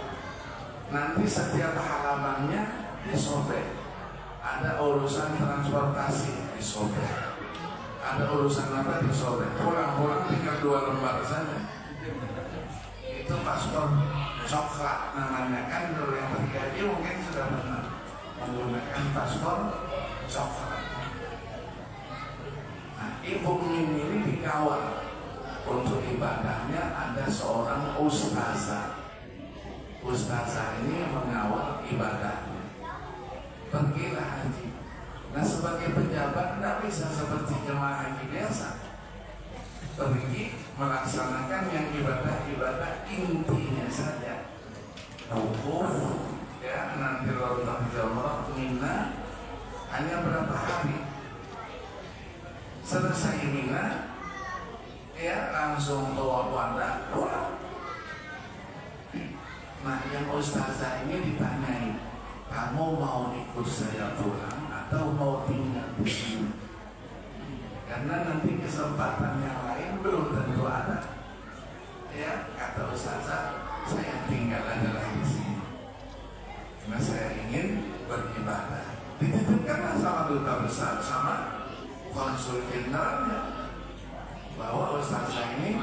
C: Nanti setiap halamannya disobek. Ada urusan transportasi disobek. Ada urusan apa disobek. Pulang-pulang tinggal 2 lembar saja. Itu paspor coklat namanya. Kan dulu yang terjadi mungkin sudah pernah menggunakan paspor coklat. Nah, Ibu Min ini dikawal. Untuk ibadahnya ada seorang ustazah. Ustazah ini mengawal ibadahnya. Pergilah haji. Nah sebagai pejabat tidak bisa seperti jemaah haji biasa. Pergi melaksanakan yang ibadah-ibadah intinya saja. Wukuf, ya, nanti lontar jumrah, Mina, hanya berapa hari. Selesai Mina, ya langsung bawa wada pulang. Nah yang ustazah ini ditanyai, kamu mau ikut saya pulang atau mau tinggal di sini? Karena nanti kesempatan yang lain belum tentu ada. Ya kata ustazah, saya tinggal aja di sini. Karena saya ingin beribadah. Dititipkanlah sama duta besar sama konsul jenderalnya bahwa ustazah ini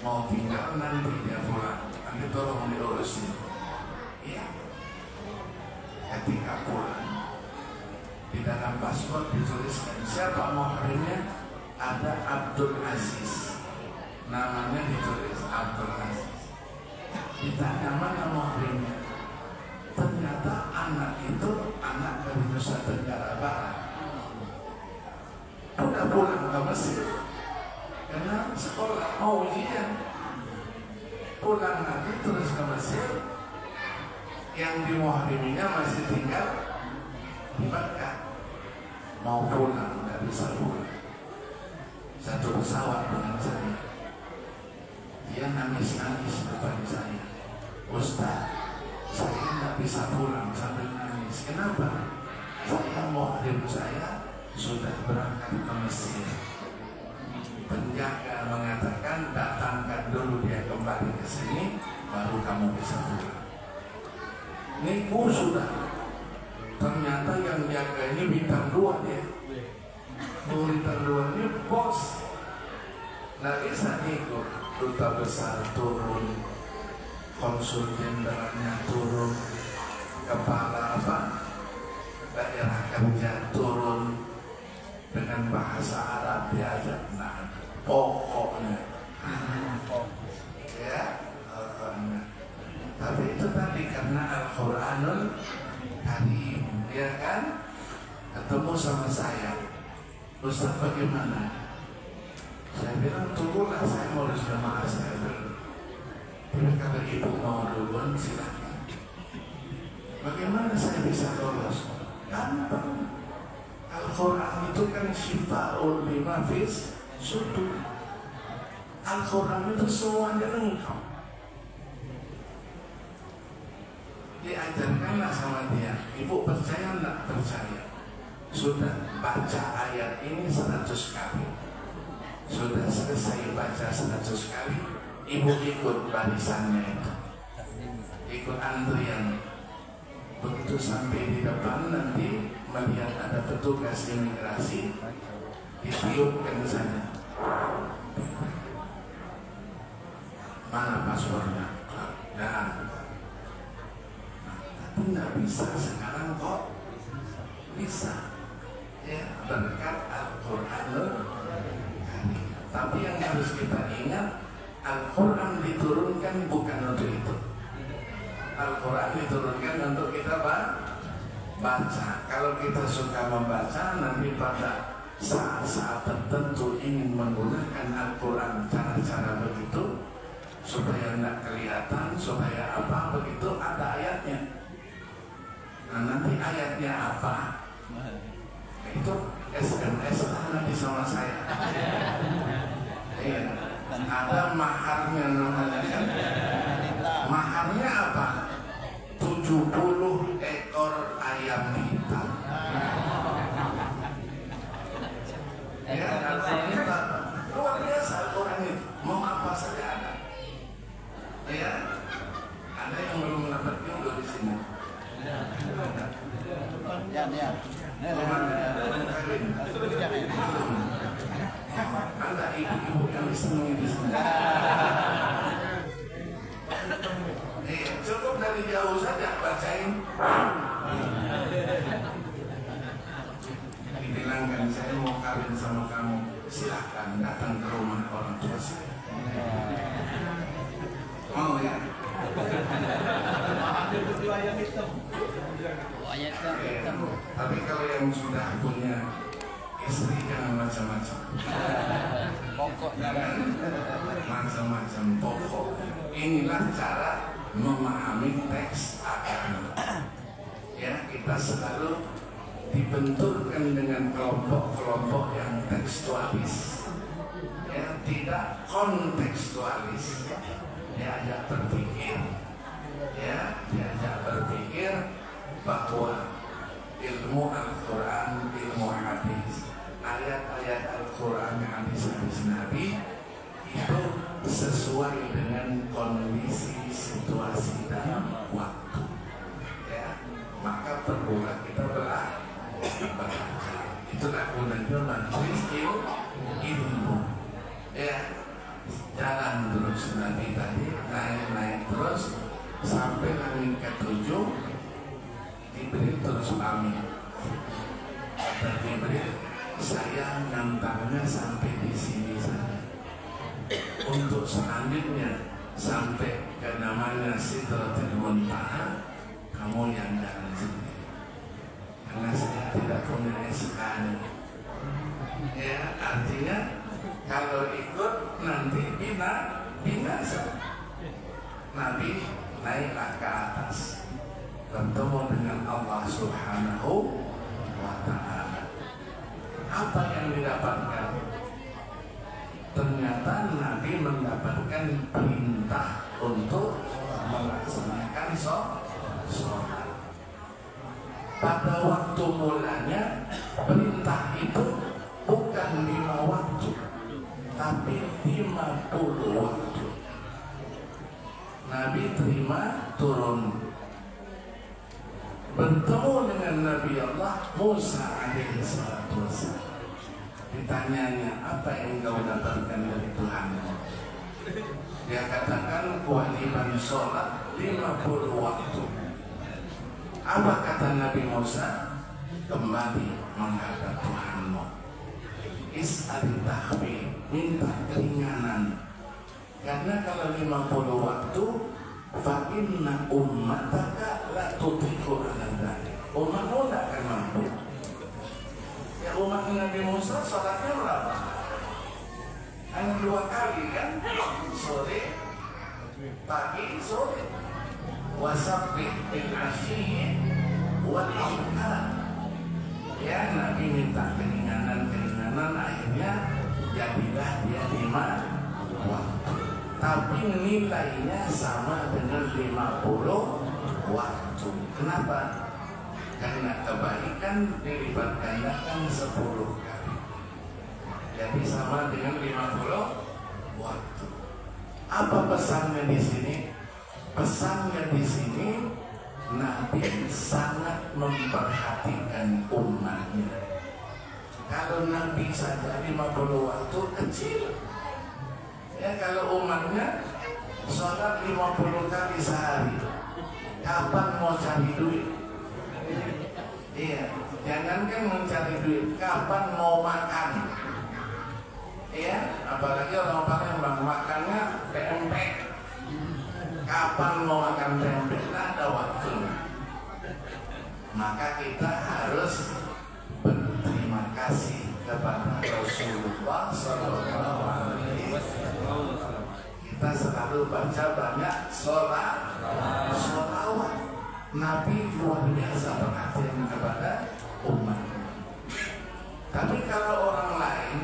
C: mau tinggal nanti dia pulang. Nanti tolong diurusin. Iya. Ketika pulang, di dalam paspor dituliskan siapa muhrimnya, ada Abdul Aziz. Namanya ditulis Abdul Aziz. Ditanya mana muhrimnya, Nusa Tenggara Barat. Udah pulang ke Mesir karena sekolah mau ujian. Pulang lagi terus ke Mesir. Yang di Muharriminya masih tinggal di Makkah. Mau pulang nggak bisa pulang. Satu pesawat dengan saya. Dia nangis-nangis depan saya. Ustaz, saya nggak bisa pulang sambil nangis. Kenapa? Saya muhrim saya sudah berangkat ke Mesir. Penjaga mengatakan datangkan dulu dia kembali ke sini, baru kamu bisa pulang. Niku sudah. Ternyata yang jaga ini bintang 2 dia. Bintang 2 ini bos. Nggak bisa ikut. Duta besar turun, konsul jenderalnya turun, kepala daerah kerja turun, dengan bahasa Arab diajak. Nah, pokoknya ya, tapi itu tadi karena Al-Quranul Karim, ya kan? Ketemu sama saya, Ustaz bagaimana? Saya bilang tunggulah, saya mau jemaah saya dulu. Tapi kalau ibu mau duluan silakan. Bagaimana saya bisa lolos? Gampang. Al-Quran itu kan syifa'ul lima fis sudur. Al-Quran itu semuanya lengkap. Diajarkanlah sama dia. Ibu percaya enggak percaya? Sudah baca ayat ini 100 kali. Sudah selesai baca 100 kali, ibu ikut barisannya itu, ikut antrian. Begitu sampai di depan nanti melihat ada petugas imigrasi, ditiupkan saja. Mana paspornya? Nah, tapi nggak bisa sekarang kok bisa. Ya, berkat Al-Quranul. Tapi yang harus kita ingat, Al-Quran diturunkan bukan untuk itu. Al-Quran diturunkan untuk kita baca. Kalau kita suka membaca, nanti pada saat-saat tertentu ingin menggunakan Al-Quran cara-cara begitu, supaya tidak kelihatan, supaya apa begitu, ada ayatnya. Nah, nanti ayatnya apa? Itu SMS lah nanti sama saya. Iya, ada maharnya namanya kan. Maharnya apa? 70 ekor ayam hitam. Ya, Al-Quran luar biasa Al-Quran itu. Mau apa saja ada. Ya, ada yang belum dapat jodoh di sini. Ya. Ada ibu-ibu yang senang di sini. Cukup dari jauh saja bacain. Dibilangkan saya mau kawin sama kamu, silahkan datang ke rumah orang tua saya. Mau ya? Tapi kalau yang sudah punya istri jangan macam-macam. Pokoknya macam-macam pokok. Inilah cara memahami teks agama. Ya, kita selalu dibenturkan dengan kelompok-kelompok yang tekstualis. Ya, tidak kontekstualis. Diajak berpikir. Ya, diajak berpikir bahwa ilmu Al-Quran, ilmu hadis, ayat-ayat Al-Quran, hadis-hadis Nabi itu sesuai dengan kondisi, situasi dan waktu. Ya, maka perlulah kita belajar. Itulah gunanya majelis ilmu. Ya, jalan terus Nabi tadi naik terus sampai langit ke-7. Jibril terus pamit. Kata Jibril, saya ngantarnya sampai di sini saja. Untuk selanjutnya sampai ke namanya Sidratul Muntaha, kamu yang jalan sendiri. karena saya tidak punya SK. Ya, artinya kalau ikut nanti binasa. Nabi naiklah ke atas, bertemu dengan Allah Subhanahu wa Ta'ala. Apa yang didapatkan? Ternyata Nabi mendapatkan perintah untuk melaksanakan sholat. Pada waktu mulanya perintah itu bukan 5 waktu, tapi 50 waktu. Nabi terima turun, bertemu dengan Nabi Allah Musa alaihi salatu wassalam. Ditanyanya, apa yang kau dapatkan dari Tuhanmu? Dia katakan kewajiban sholat 50 waktu. Apa kata Nabi Musa? Kembali menghadap Tuhanmu. Is'ali tahfi, minta keringanan. Karena kalau 50 waktu, fa inna ummataka la tutiqu ala dzalik. Umatmu tidak akan mampu. Ya, umat Nabi Musa sholatnya berapa? Hanya 2 kali kan? Sore, pagi, sore. Wasabbih bil ashyi wal ibkar. Ya, Nabi minta keringanan, akhirnya jadilah dia 5 waktu. Tapi nilainya sama dengan 50 waktu. Kenapa? Karena kebaikan dilipat gandakan 10 kali. Jadi sama dengan 50 waktu. Apa pesannya di sini? Pesannya di sini, Nabi sangat memperhatikan umatnya. Kalau Nabi saja 50 waktu kecil. Ya, kalau umatnya sholat 50 kali sehari, kapan mau cari duit? Iya, jangankan mencari duit, kapan mau makan? Iya, apalagi orang Palembang makannya pempek. Kapan mau makan pempek? Tidak ada waktu. Maka kita harus berterima kasih kepada Rasulullah SAW. Kita selalu baca banyak sholawat. Nabi luar biasa perhatian kepada umat. Tapi kalau orang lain,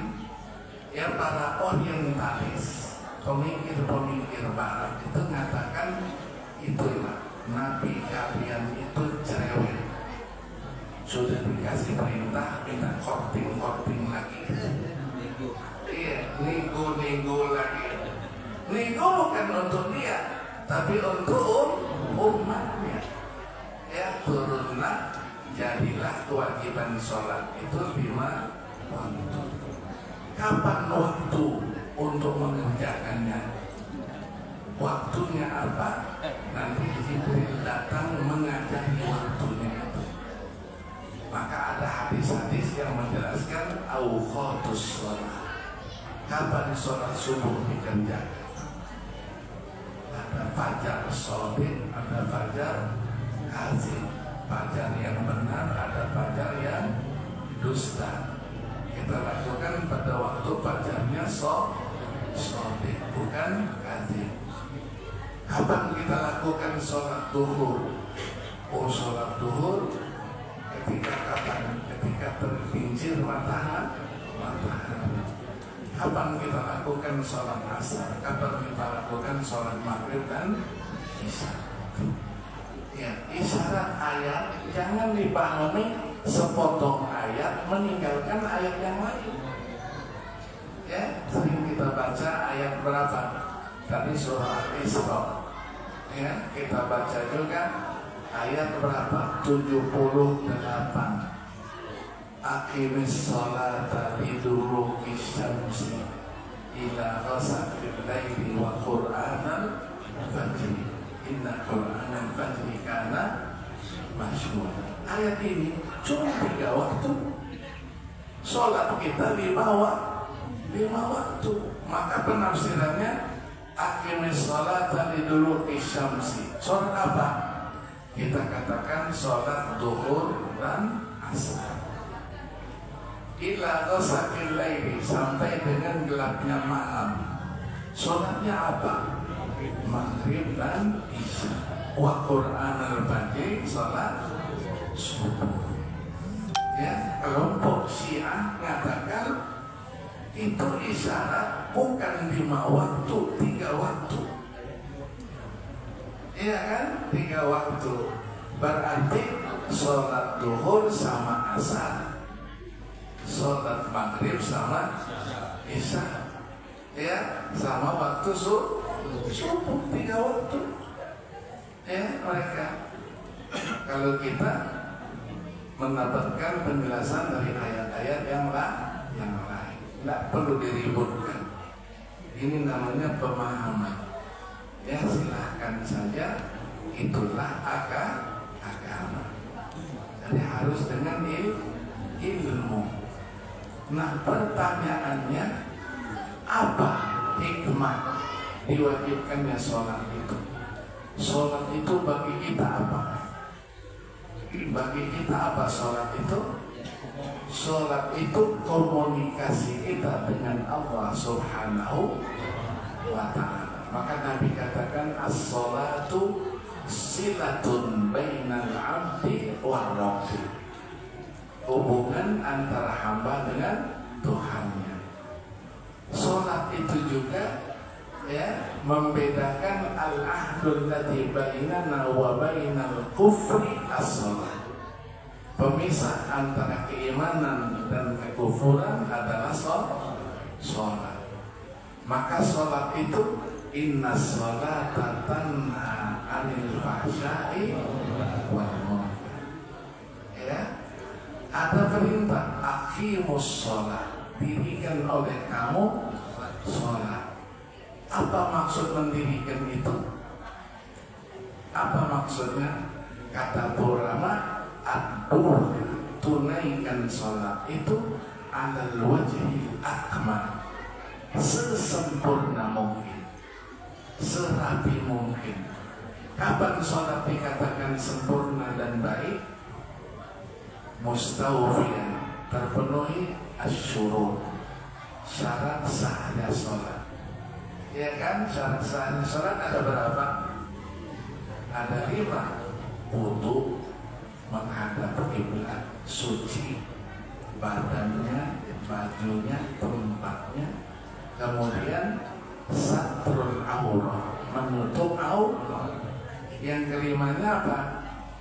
C: ya para orientalis, pemikir-pemikir barat itu mengatakan itulah Nabi kalian itu cerewet. Sudah dikasih perintah minta korting lagi. Iya, nego lagi. Nego bukan untuk dia, tapi untuk umatnya. Ya, turunlah, jadilah kewajiban sholat itu 5 waktu. Kapan waktu untuk mengerjakannya? Waktunya apa? Nanti Jibril datang mengajari waktunya itu. Maka ada hadis-hadis yang menjelaskan awqatus sholat. Kapan sholat subuh dikerjakan? Ada fajar shodiq, ada fajar kadzib, fajar yang benar, ada fajar yang dusta. Kita lakukan pada waktu fajarnya shodiq, bukan kadzib. Kapan kita lakukan sholat duhur? Oh, sholat duhur ketika kapan? Ketika tergelincir matahari. Kapan kita lakukan sholat asar? Kapan kita lakukan sholat maghrib dan isya? Ya, isyarat ayat jangan dipahami sepotong ayat meninggalkan ayat yang lain. Ya, sering kita baca ayat berapa? Tadi surah Al-Isra. Ya, kita baca juga ayat berapa? 78. Aqimis sholata liduluki syamsi ila ghasaqil laili wa qur'anal fajri inna qur'anal fajri kana masyhura. Ayat ini cuma 3 waktu. Sholat kita 5 waktu. Maka penafsirannya aqimis sholata liduluki syamsi. Sholat apa? Kita katakan sholat duhur dan asar. Ila ghasaqil laili, sampai dengan gelapnya malam. Sholatnya apa? Maghrib dan isya. Wa Qur'an al-fajr, sholat subuh. Ya, kelompok Syiah mengatakan itu isyarat bukan 5 waktu, 3 waktu. Iya kan? 3 waktu. Berarti sholat duhur sama asar, sholat maghrib sama isya, ya, sama waktu subuh, 3 waktu. Ya, mereka. Kalau kita mendapatkan penjelasan dari ayat-ayat yang lain, tidak perlu diributkan. Ini namanya pemahaman. Ya, silahkan saja, itulah agama. Jadi harus dengan ilmu. Nah, pertanyaannya, apa hikmah diwajibkannya sholat itu? Sholat itu bagi kita apa? Bagi kita apa sholat itu? Sholat itu komunikasi kita dengan Allah Subhanahu wa ta'ala. Maka Nabi katakan as-sholatu silatun bainal abdi wa rabbi. Hubungan antara hamba dengan Tuhannya. Sholat itu juga, ya, membedakan al-ahdul ladzi bainana wa bainal kufri as-sholat. Pemisah antara keimanan dan kekufuran adalah sholat. Maka sholat itu inna sholata tanha 'anil fahsya'i wal munkar. Ya, ada perintah aqimus sholat, dirikan oleh kamu sholat. Apa maksud mendirikan itu? Apa maksudnya? Kata ulama, ad-duh, tunaikan sholat itu alal wajhi akmal, sesempurna mungkin, serapi mungkin. Kapan sholat dikatakan sempurna dan baik? Mustawfiyan, terpenuhi asyurut, syarat sahnya sholat. Ya kan, syarat sahnya sholat ada berapa? Ada 5. Wudu, menghadap kiblat, suci badannya, bajunya, tempatnya. Kemudian satrul aurah, menutup aurat. Yang kelimanya apa?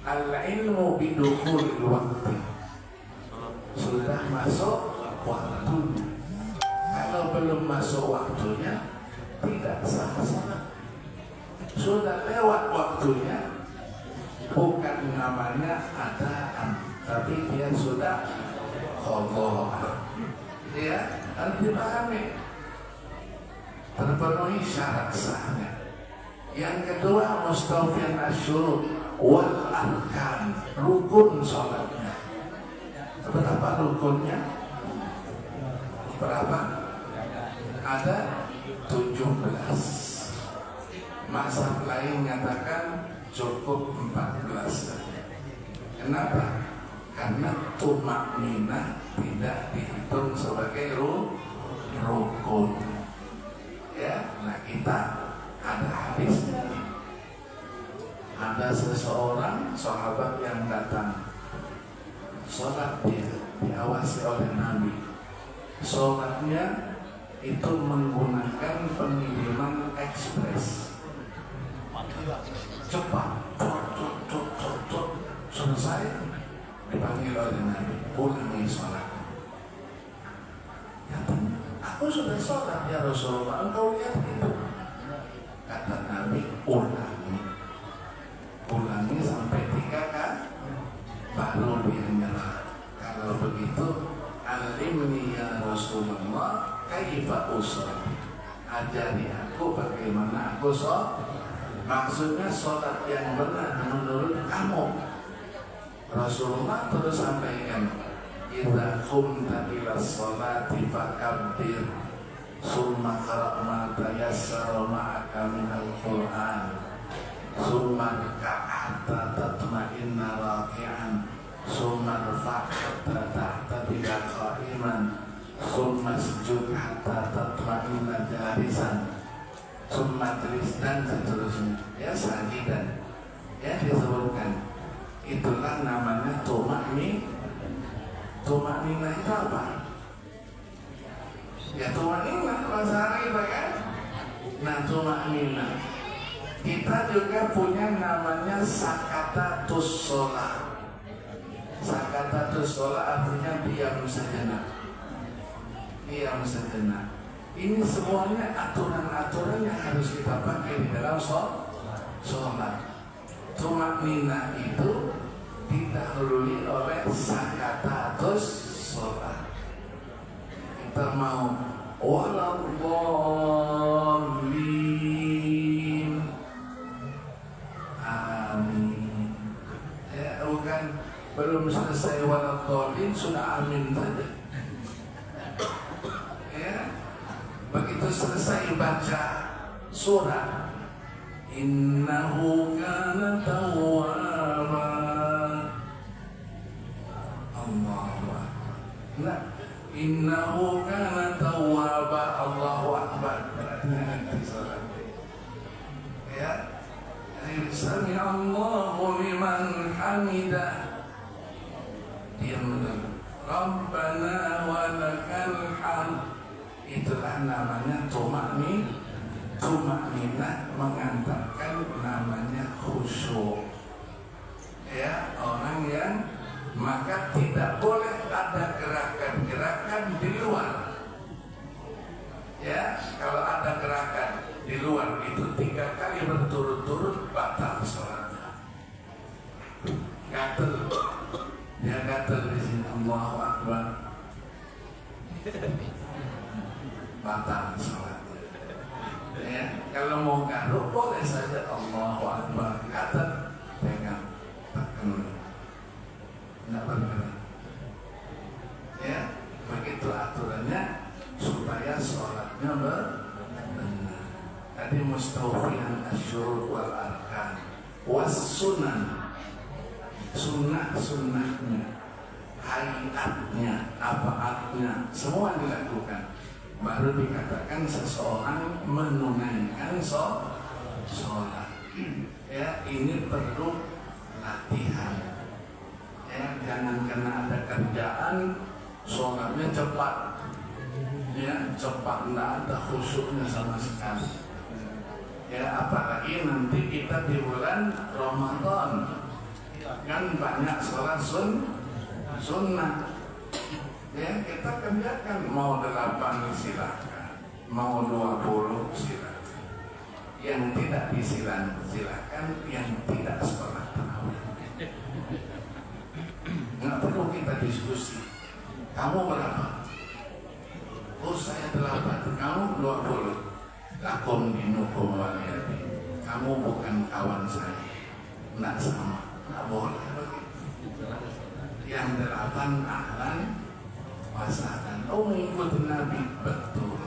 C: Al-ilmu bidukhulil waktu, sudah masuk waktunya. Kalau belum masuk waktunya, tidak sah salat. Sudah lewat waktunya, bukan namanya adaan, tapi dia sudah qadha. Ya, harus dipahami. Terpenuhi syarat sahnya. Yang kedua, mustawfiyan asyurut wal arkan, rukun sholatnya. Berapa rukunnya? Berapa? Ada 17. Mazhab lain menyatakan cukup 14. Kenapa? Karena tumakninah tidak dihitung sebagai rukun. Ya, nah kita ada hadisnya. Ada seseorang sahabat yang datang sholat, dia diawasi oleh Nabi. Sholatnya itu menggunakan pengiriman ekspres, cepat, selesai, dipanggil oleh Nabi, ulangi sholat. Ya, aku sudah sholat ya Rasulullah, engkau lihat itu. Kata Nabi, ulangi sampai 3 kali, baru dia nyerah. Kalau begitu, alimni ya Rasulullah kaifa usolli, ajari aku bagaimana aku sholat. Maksudnya sholat yang benar menurut kamu. Rasulullah terus sampaikan, idza qumta ila sholati fakabbir summa qra' ma tayassara ma'aka minal Qur'an summa rka' hatta tatma'inna raki'an summa rfa' hatta ta'tadila qa'iman, summa sujud hatta tatma'inna jalisan, summa jlis, dan seterusnya. Ya, sajidan. Ya, disebutkan. Itulah namanya tuma'ninah. Tuma'ninah itu apa? Ya, tuma'ninah bahasa Arab kan? Nah, tuma'ninah. Kita juga punya namanya sakatatus sholat. Sakatatus sholat artinya diam sejenak. Diam sejenak. Ini semuanya aturan-aturan yang harus kita pakai di dalam sholat. Tuma'ninah itu didahului oleh sakatatus sholat. Kita mau waladhdallin, amin. Ya, bukan belum selesai waladhdallin sudah amin saja. Ya, begitu selesai baca surat, innahu kana tawwaba, Allahu Akbar. Nah, innahu kana tawwaba, Allahu Akbar. Berarti nanti salat. Ya, sami Allahu liman hamidah. Dia benar. Rabbana wa lakal hamd. Itulah namanya tuma'ninah, mengantarkan namanya khusyuk. Ya, orang yang maka tidak boleh ada gerakan-gerakan di luar. Ya, kalau ada gerakan di luar itu 3 kali berturut-turut batal sholatnya. Gatel, dia gatel di sini, Allahu Akbar, batal sholatnya. Ya, kalau mau garuk boleh saja, Allahu Akbar, gatel, pegang, tekan, nggak bergerak. Ya, begitu aturannya supaya sholatnya benar. Tadi mustawfiyan asyurut wal arkan was sunan, sunnah-sunnahnya, hayatnya, apaatnya, semua dilakukan. Baru dikatakan seseorang menunaikan sholat. Ya, ini perlu latihan. Ya, jangan karena ada kerjaan sholatnya cepat. Ya, cepat, nggak ada khusyuknya sama sekali. Ya, apalagi nanti kita di bulan Ramadan kan banyak sholat sunnah. Ya, kita kerjakan, mau 8 silakan, mau 20 silakan. Yang tidak silakan, yang tidak sholat tarawih. Nggak perlu kita diskusi. Kamu berapa? Oh, saya 8, kamu 20. Lakum dinukum waliyadi. Kamu bukan kawan saya, nggak sama, nggak boleh begitu. Yang 8 ahlan pasangan. Oh, mengikuti Nabi, betul.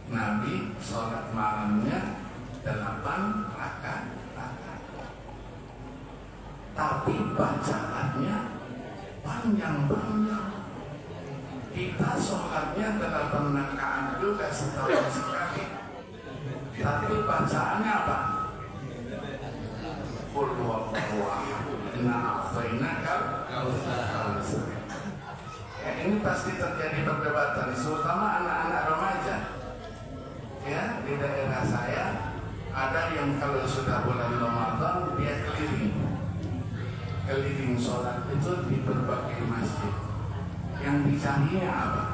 C: Nabi sholat malamnya 8 rakaat. Tapi bacaannya panjang-panjang. Kita sholatnya 8 rakaat juga setahun sekali. Tapi bacaannya apa? Qul huwallahu ahad, inna a'tainakal kautsar. Ya, ini pasti terjadi perdebatan, terutama anak-anak remaja. Ya, di daerah saya ada yang kalau sudah bulan Ramadan dia keliling sholat itu di berbagai masjid. Yang dicarinya apa?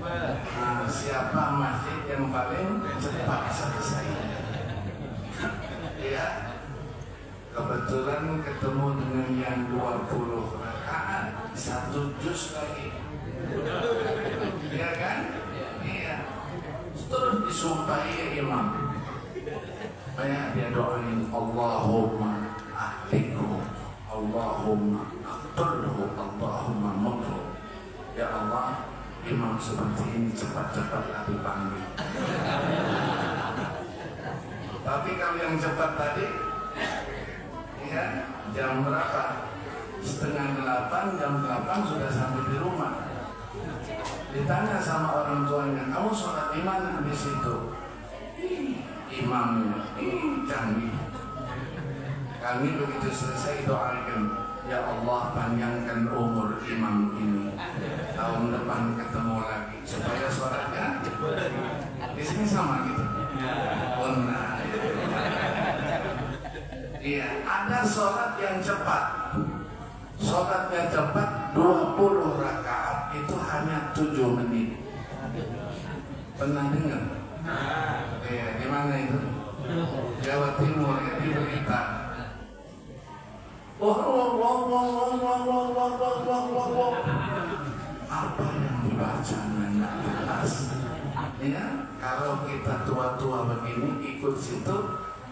C: Nah, siapa masjid yang paling cepat selesai? Ya, kebetulan ketemu dengan yang 20 rakaat, 1 juz lagi. Iya kan? Iya. Terus disumpahi imam. Banyak dia doain, Allahumma ahliku, Allahumma aqtulhu, Allahumma muthu. Ya Allah, imam seperti ini cepat-cepatlah dipanggil. Tapi kalau yang cepat tadi, ya, jam berapa? 7:30, jam 8 sudah sampai di rumah. Ditanya sama orang tuanya, kamu sholat di mana? Di situ. Imamnya, canggih. Kami begitu selesai doakan, ya Allah panjangkan umur imam ini. Tahun depan ketemu lagi supaya sholatnya di sini sama gitu. Benar. Iya, ada sholat yang cepat. Sholatnya cepat 20 rakaat itu hanya 7 menit. Pernah dengar? Iya, di mana itu? Jawa Timur ya, di Blitar. Apa yang dibaca nggak jelas. Ya, kalau kita tua-tua begini ikut situ,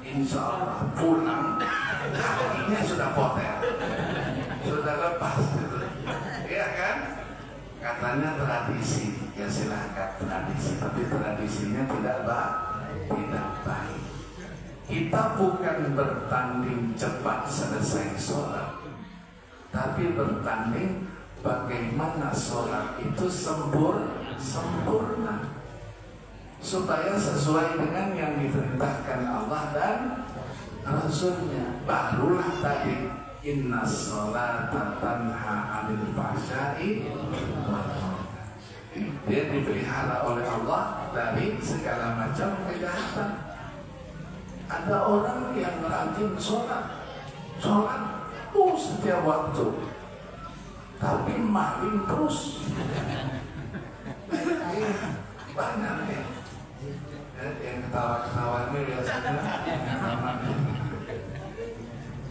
C: insya Allah pulang kakinya sudah potel, sudah lepas gitu. Iya kan? Katanya tradisi, ya silahkan tradisi, tapi tradisinya tidak baik. Kita bukan bertanding cepat selesai sholat, tapi bertanding bagaimana sholat itu sempurna supaya sesuai dengan yang diperintahkan Allah dan Rasulnya. Barulah tadi inna sholata tanha 'anil fahsya'i wal munkar. Dia dipelihara oleh Allah dari segala macam kejahatan. Ada orang yang rajin sholat setiap waktu, tapi maling terus. Banyak nih. Yang ketawa-ketawa ini biasanya.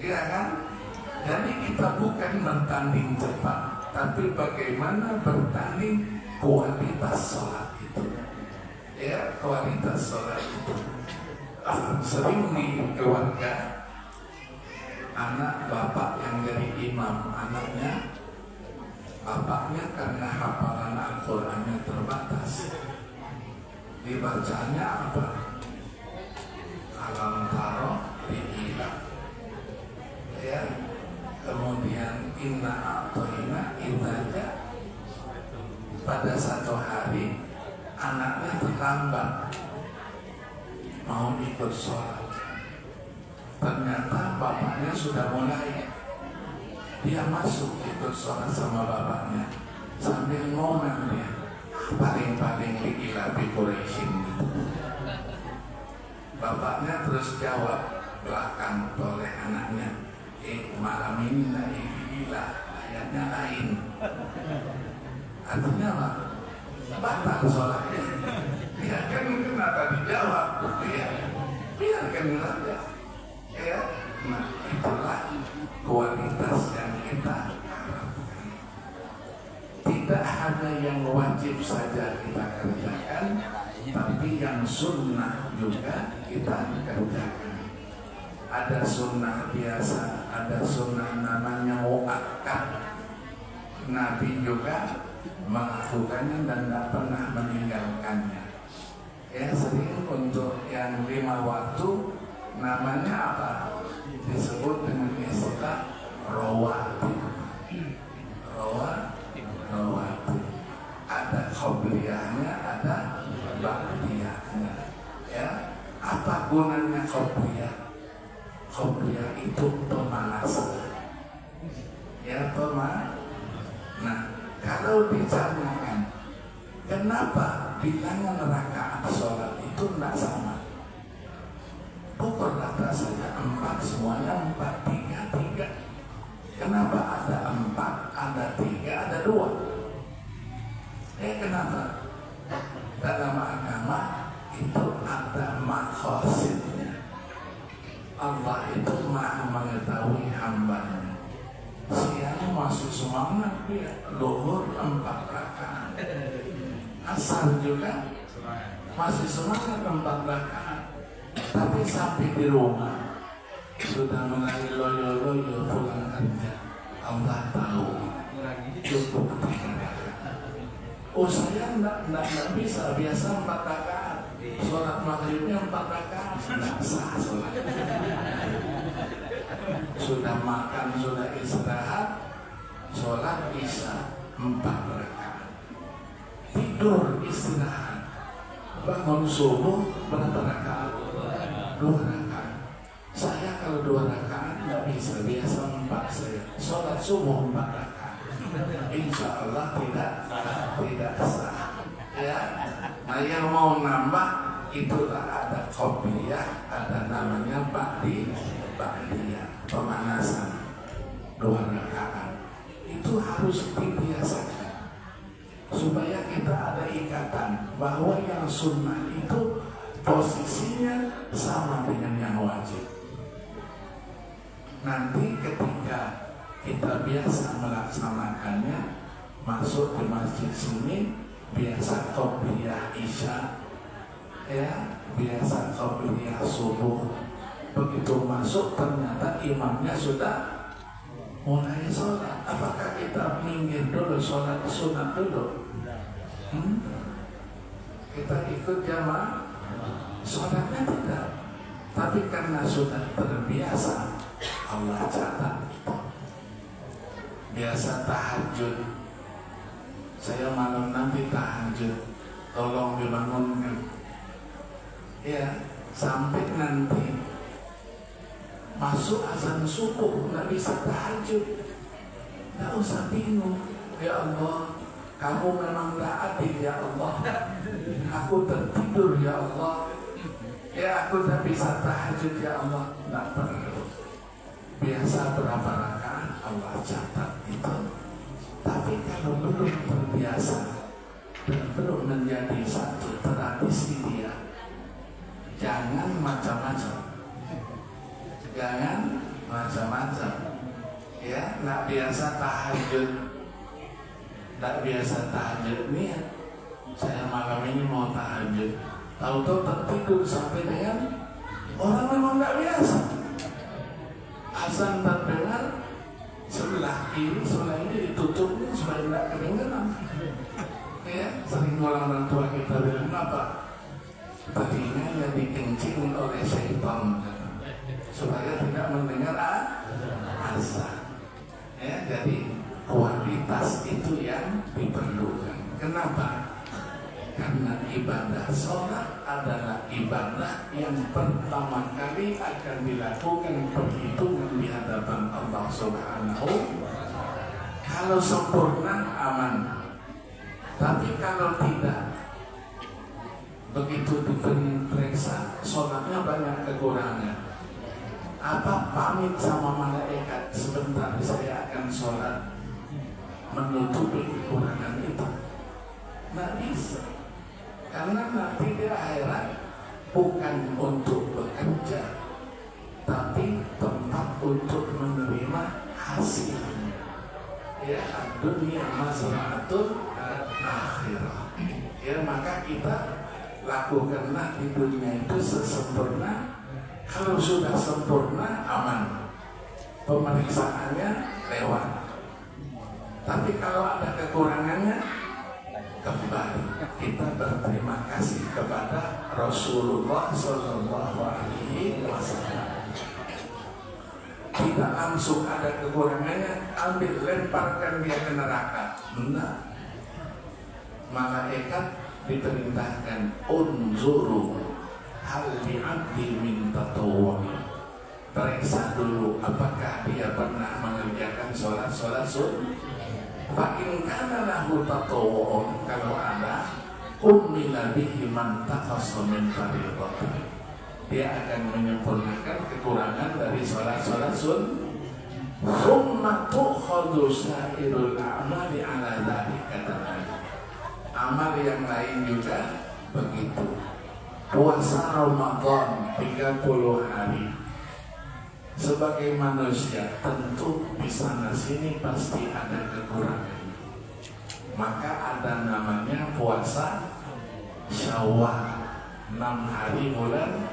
C: Iya kan? Jadi kita bukan bertanding cepat, tapi bagaimana bertanding kualitas sholat itu. Ya, kualitas sholat itu. Sering di keluarga, anak bapak yang jadi imam, bapaknya karena hafalan Al-Qurannya terbatas, dibacanya apa? Alam taro diilah, ya, kemudian inna a'toina ibadah. Pada satu hari anaknya terlambat mau ikut sholat. Ternyata bapaknya sudah mulai. Dia masuk ikut sholat sama bapaknya sambil ngomong dia, paling-paling gila Quraisyin gitu. Bapaknya terus jawab belakang oleh anaknya, malam ini lagi gila, ayatnya lain. Artinya apa? Batal sholatnya. Ya kan kenapa dijawab? Ya, biarkan saja. Ya, nah itulah kualitas yang kita harapkan. Tidak hanya yang wajib saja kita kerjakan, tapi yang sunnah juga kita kerjakan. Ada sunnah biasa, ada sunnah namanya muakkad. Nabi juga melakukannya dan tidak pernah meninggalkannya. Ya, sering untuk yang 5 waktu namanya apa? Disebut dengan istilah rawatib. Rawatib. Ada qobliyahnya, ada ba'diyahnya. Ya, apa gunanya qobliyah? Qobliyah itu pemanasan. Ya, Nah, kalau ditanyakan kenapa bilangan rakaat sholat itu tidak sama? Pukul rata saja 4, semuanya 4, 3, 3. Kenapa ada 4, ada 3, ada 2? Kenapa? Dalam agama itu ada maqasidnya. Allah itu maha mengetahui hambanya. Siang masih semangat dia, luhur 4 rakaat. Asar juga masih semangat 4 rakaat. Tapi sampai di rumah sudah mulai loyo-loyo pulang kerja. Allah tahu cukup 3 rakaat. Oh saya enggak bisa, biasa 4 rakaat. Sholat maghribnya 4 rakaat, enggak sah sholat. Sudah makan, sudah istirahat, sholat isya 4 rakaat, tidur istirahat, bangun subuh berapa rakaat? 2 rakaat. Saya kalau 2 rakaat nggak bisa, biasa 4 saya. Sholat subuh 4 rakaat, insya Allah tidak sah. Ya, nah yang mau nambah itulah ada qobliyah, ada namanya ba'diyah, pemanasan 2 rakaat. Itu harus dibiasakan supaya kita ada ikatan bahwa yang sunnah itu posisinya sama dengan yang wajib. Nanti ketika kita biasa melaksanakannya, masuk ke masjid sini biasa qobliyah isya, ya biasa qobliyah subuh, begitu masuk ternyata imamnya sudah mulai sholat, apakah kita minggir dulu sholat sunat dulu? Kita ikut jamaah sholatnya tidak, tapi karena sudah terbiasa Allah catat. Biasa tahajud, saya malam nanti tahajud, tolong dibangunkan ya, sampai nanti masuk azan subuh nggak bisa tahajud, nggak usah bingung. Ya Allah, kamu memang nggak adil ya Allah, aku tertidur ya Allah, ya aku nggak bisa tahajud ya Allah. Nggak perlu, biasa berapa rakaat Allah catat itu. Tapi kalau belum terbiasa dan belum menjadi satu tradisi dia, jangan macam-macam. Jangan macam-macam, ya. Nggak biasa tahajud, nggak biasa tahajud nih. Saya malam ini mau tahajud, tahu-tahu tertidur sampai dengan orang memang nggak biasa. Azan terdengar sebelah kiri, sebelah ini ditutupnya supaya nggak kedengeran. Ya, sering orang tua kita bilang apa? Telinga dikencing oleh syaitan supaya tidak mendengar azan. Ya, jadi kualitas itu yang diperlukan. Kenapa? Karena ibadah sholat adalah ibadah yang pertama kali akan dilakukan perhitungan di hadapan Allah Subhanahu. Kalau sempurna aman, tapi kalau tidak, begitu diperiksa sholatnya banyak kekurangan. Apa pamit sama malaikat sebentar saya akan sholat menutupi kekurangan itu? Nggak bisa, karena nanti di akhirat bukan untuk bekerja, tapi tempat untuk menerima hasilnya. Ya, dunia mazra'atul akhirah. Ya, maka kita lakukanlah di dunia itu sesempurna. Kalau sudah sempurna aman, pemeriksaannya lewat. Tapi kalau ada kekurangannya, kembali kita berterima kasih kepada Rasulullah SAW. Tidak langsung ada kekurangannya, ambil lemparkan dia ke neraka. Enggak. Malaikat diperintahkan unzuru hal bi'abdi min tatawwu'i. Periksa dulu apakah dia pernah mengerjakan sholat sunnah. Fa in kana lahu tatawwu'un, kalau ada ummila bihi man taqassa min fardhi, dia akan menyempurnakan kekurangan dari sholat sunnah. Summa tukhadhu sa'irul a'mali ala dzalika. Amal yang lain juga begitu. Puasa Ramadan 30 hari, sebagai manusia tentu di sana sini pasti ada kekurangan. Maka ada namanya puasa Syawal, 6 hari bulan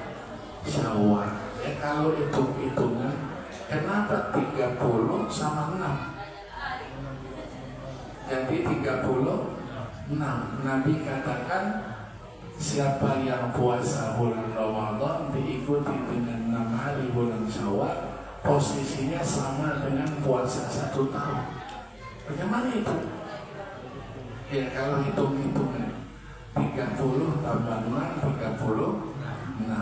C: Syawal. Ya, kalau hitung-hitungan, kenapa 30 sama 6? Jadi 36. Nabi katakan, siapa yang puasa bulan Ramadan diikuti dengan 6 hari bulan Syawal, posisinya sama dengan puasa 1 tahun. Bagaimana itu? Ya kalau hitung-hitungan 30 tambah 6, 36.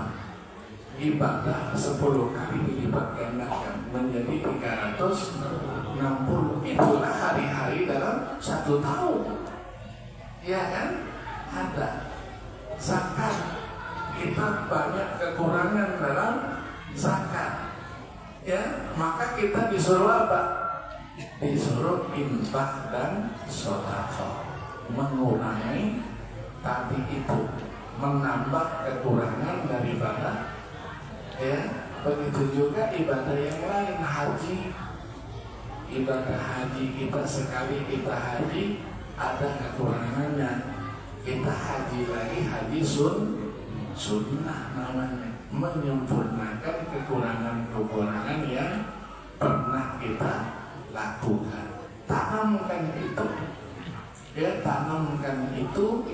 C: Ibadah 10 kali dilipat gandakan menjadi 360. Itulah hari-hari dalam 1 tahun. Ya kan? Ada zakat. Kita banyak kekurangan dalam zakat. Ya, maka kita disuruh apa? Disuruh infak dan sedekah, mengurangi tadi itu, menambah kekurangan daripada, ya. Begitu juga ibadah yang lain, haji. Ibadah haji kita sekali kita haji ada kekurangannya, kita haji lagi, haji sunnah namanya, menyempurnakan kekurangan-kekurangan yang pernah kita lakukan. Tanamkan itu, ya, tanamkan itu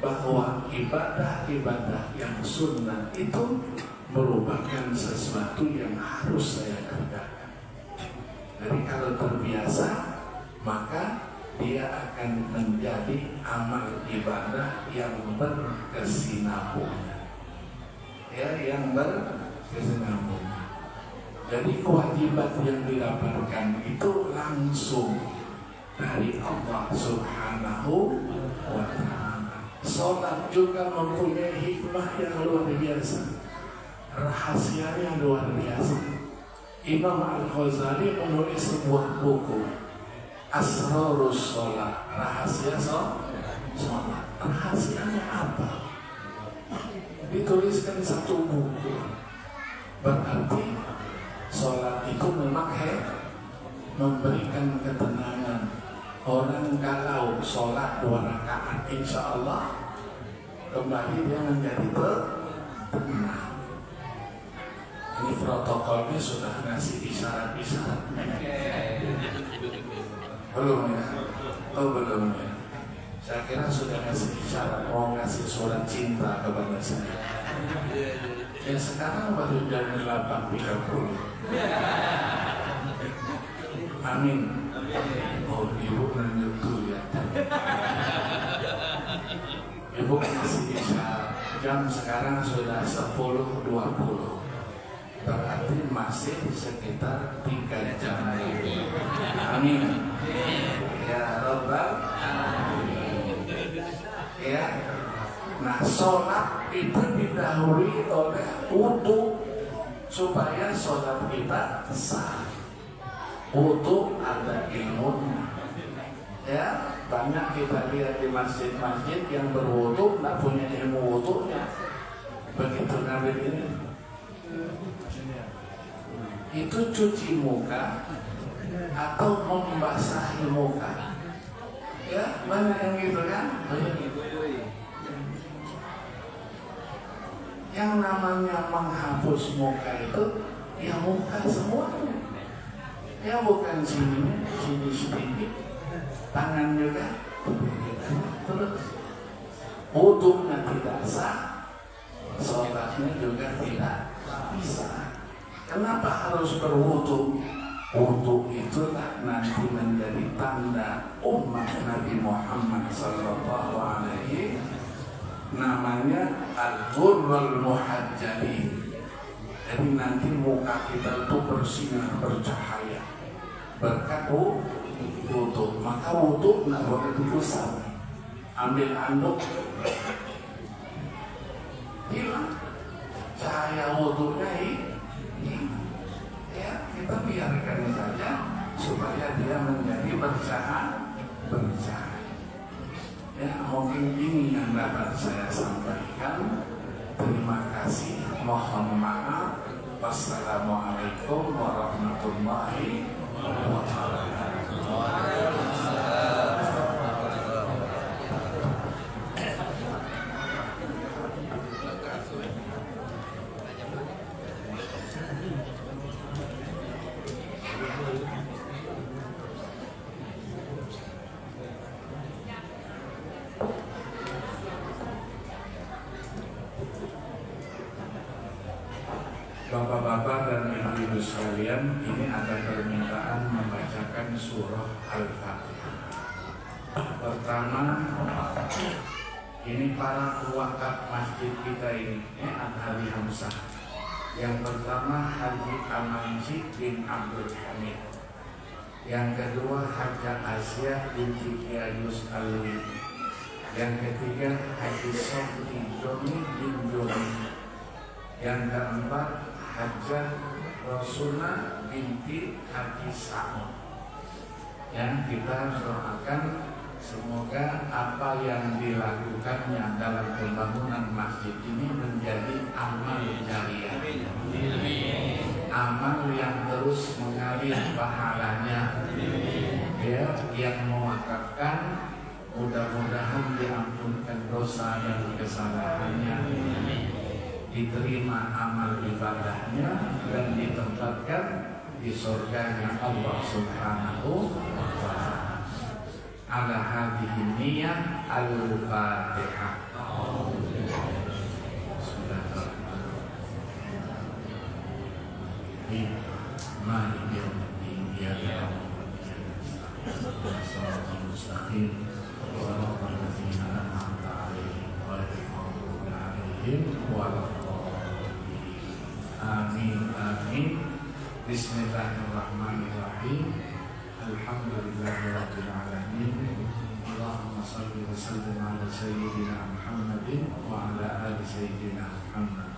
C: bahwa ibadah-ibadah yang sunnah itu merupakan sesuatu yang harus saya kerjakan. Jadi kalau terbiasa, maka dia akan menjadi amal ibadah yang berkesinambungan. Ya, yang berkesinambungan. Jadi kewajiban yang didapatkan itu langsung dari Allah Subhanahu wa Ta'ala. Salat juga mempunyai hikmah yang luar biasa, rahasianya luar biasa. Imam Al-Ghazali menulis sebuah buku, Asrarus Sholat, rahasia sholat. Rahasianya apa? Dituliskan satu buku. Berarti sholat itu memang memberikan ketenangan. Orang kalau sholat 2 rakaat, insya Allah kembali dia menjadi tenang. Ini protokolnya sudah ngasih isyarat-isyarat. Belum ya? Oh belum ya? Saya kira sudah ngasih isyarat mau ngasih surat cinta kepada saya. Ya sekarang baru jam 8.30. Amin. Oh ibu menyentuh ya. Ibu ngasih isyarat. Jam sekarang sudah 10.20. Berarti masih sekitar 3 jam lagi. Amin. Ya Rabbal Alamin. Ya. Nah, sholat itu didahului oleh wudu supaya sholat kita sah. Wudu ada ilmunya. Ya, banyak kita lihat di masjid-masjid yang berwudu tidak punya ilmu wudunya. Begitu Nabi ini. Itu cuci muka atau membasahi muka. Ya, banyak yang gitu kan? Banyak gitu. Yang namanya menghapus muka itu ya muka semuanya. Ya bukan sini sedikit. Tangan juga terus. Wudunya tidak sah, sholatnya juga tidak bisa. Kenapa harus berwudu? Wudu itulah nanti menjadi tanda umat Nabi Muhammad sallallahu alaihi, namanya al-ghurrul muhajjalin. Jadi nanti muka kita itu bersinar bercahaya berkat wudu. Maka wudu nggak boleh diusap. Ambil anduk hilang cahaya wudunya ya, kita biarkan saja supaya dia menjadi bercahaya. Ya, mungkin ini yang dapat saya sampaikan. Terima kasih, mohon maaf. Wassalamualaikum warahmatullahi wabarakatuh. Bapak-bapak dan ibu-ibu Ibu sekalian, ini ada permintaan membacakan surah Al-Fatihah. Pertama, ini para wakaf masjid kita ini, Al-Hadi Hamzah. Yang pertama Haji Amanji bin Abdul Hamid. Yang kedua Haja Asia binti Kiayus Alwi. Yang ketiga Haji Sobri Joni bin Joni. Yang keempat Hajah Rasulullah binti Haji Sa'ud. Yang kita doakan semoga apa yang dilakukannya dalam pembangunan masjid ini menjadi amal jariah, amal yang terus mengalir pahalanya. Dia yang mewakafkan mudah-mudahan diampunkan dosa dan kesalahannya, diterima amal ibadahnya dan ditempatkan di surganya Allah Subhanahu wa ta'ala. Ala hadhihi niyyah al-Fatihah. Maliki yaumiddin, iyyaka na'budu wa iyyaka nasta'in, shiratal ladzina an'amta 'alaihim ghairil maghdubi 'alaihim waladdallin. Amin amin. Bismillahirrahmanirrahim. Alhamdulillahirabbil alamin. Allahumma shalli wa sallim ala sayyidina Muhammadin wa ala ali sayyidina Muhammad.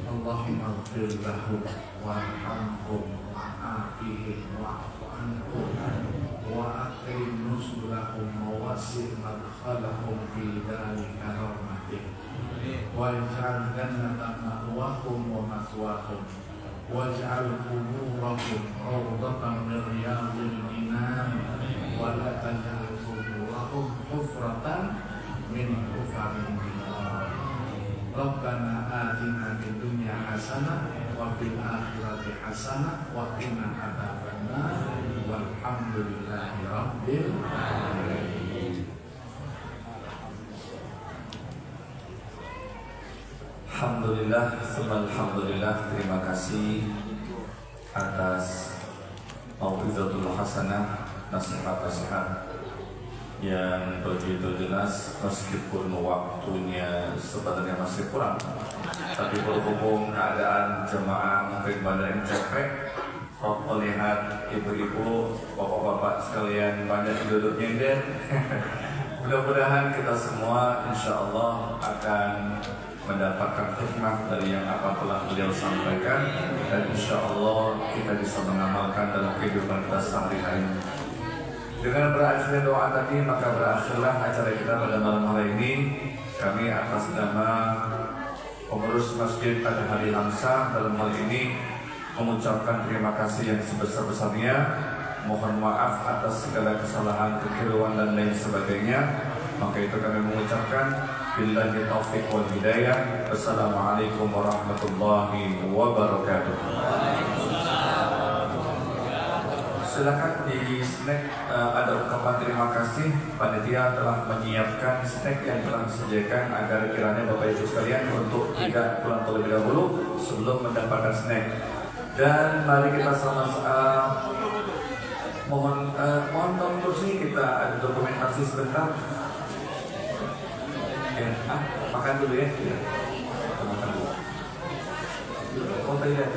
C: Allahumma ighfir lahum warhamhum wa'afihim wa'fu anhum wa akrim nuzulahum wa wasi' madkhalahum fi dari karamatik waj'al jannata ma'wahum wa mathwahum waj'al quburahum rawdatan min riyadil jinan wa la taj'al quburahum hufratan min hufarin nar. Rabbana atina fid dunya hasanah wa fil akhirati hasanah wa qina adzabannar walhamdulillahi rabbil alamin.
D: Alhamdulillah, alhamdulillah. Terima kasih atas mau'izatul hasanah, nasihat-nasihat yang begitu jelas, meskipun waktunya sebenarnya masih kurang, tapi berhubung keadaan jemaah mungkin pada yang capek, melihat ibu-ibu, bapak-bapak sekalian banyak duduk nyender. Mudah-mudahan kita semua insya Allah akan mendapatkan hikmah dari yang apa telah beliau sampaikan, dan insya Allah kita bisa mengamalkan dalam kehidupan kita sehari-hari. Dengan berakhirnya doa tadi, maka berakhirlah acara kita pada malam hari ini. Kami atas nama pengurus Masjid Al-Hadi Hamzah dalam hal ini mengucapkan terima kasih yang sebesar-besarnya. Mohon maaf atas segala kesalahan, kekeliruan dan lain sebagainya. Maka itu kami mengucapkan billahi taufiq wal hidayah. Wassalamualaikum warahmatullahi wabarakatuh. Silakan di snack, ada ungkapan terima kasih. Panitia telah menyiapkan snack yang telah disediakan agar kiranya Bapak Ibu sekalian untuk tidak pulang terlebih dahulu sebelum mendapatkan snack. Dan mari kita sama-sama mohon kursi, kita ada dokumentasi sebentar. Ya, makan dulu ya. Makan dulu. Oh tidak.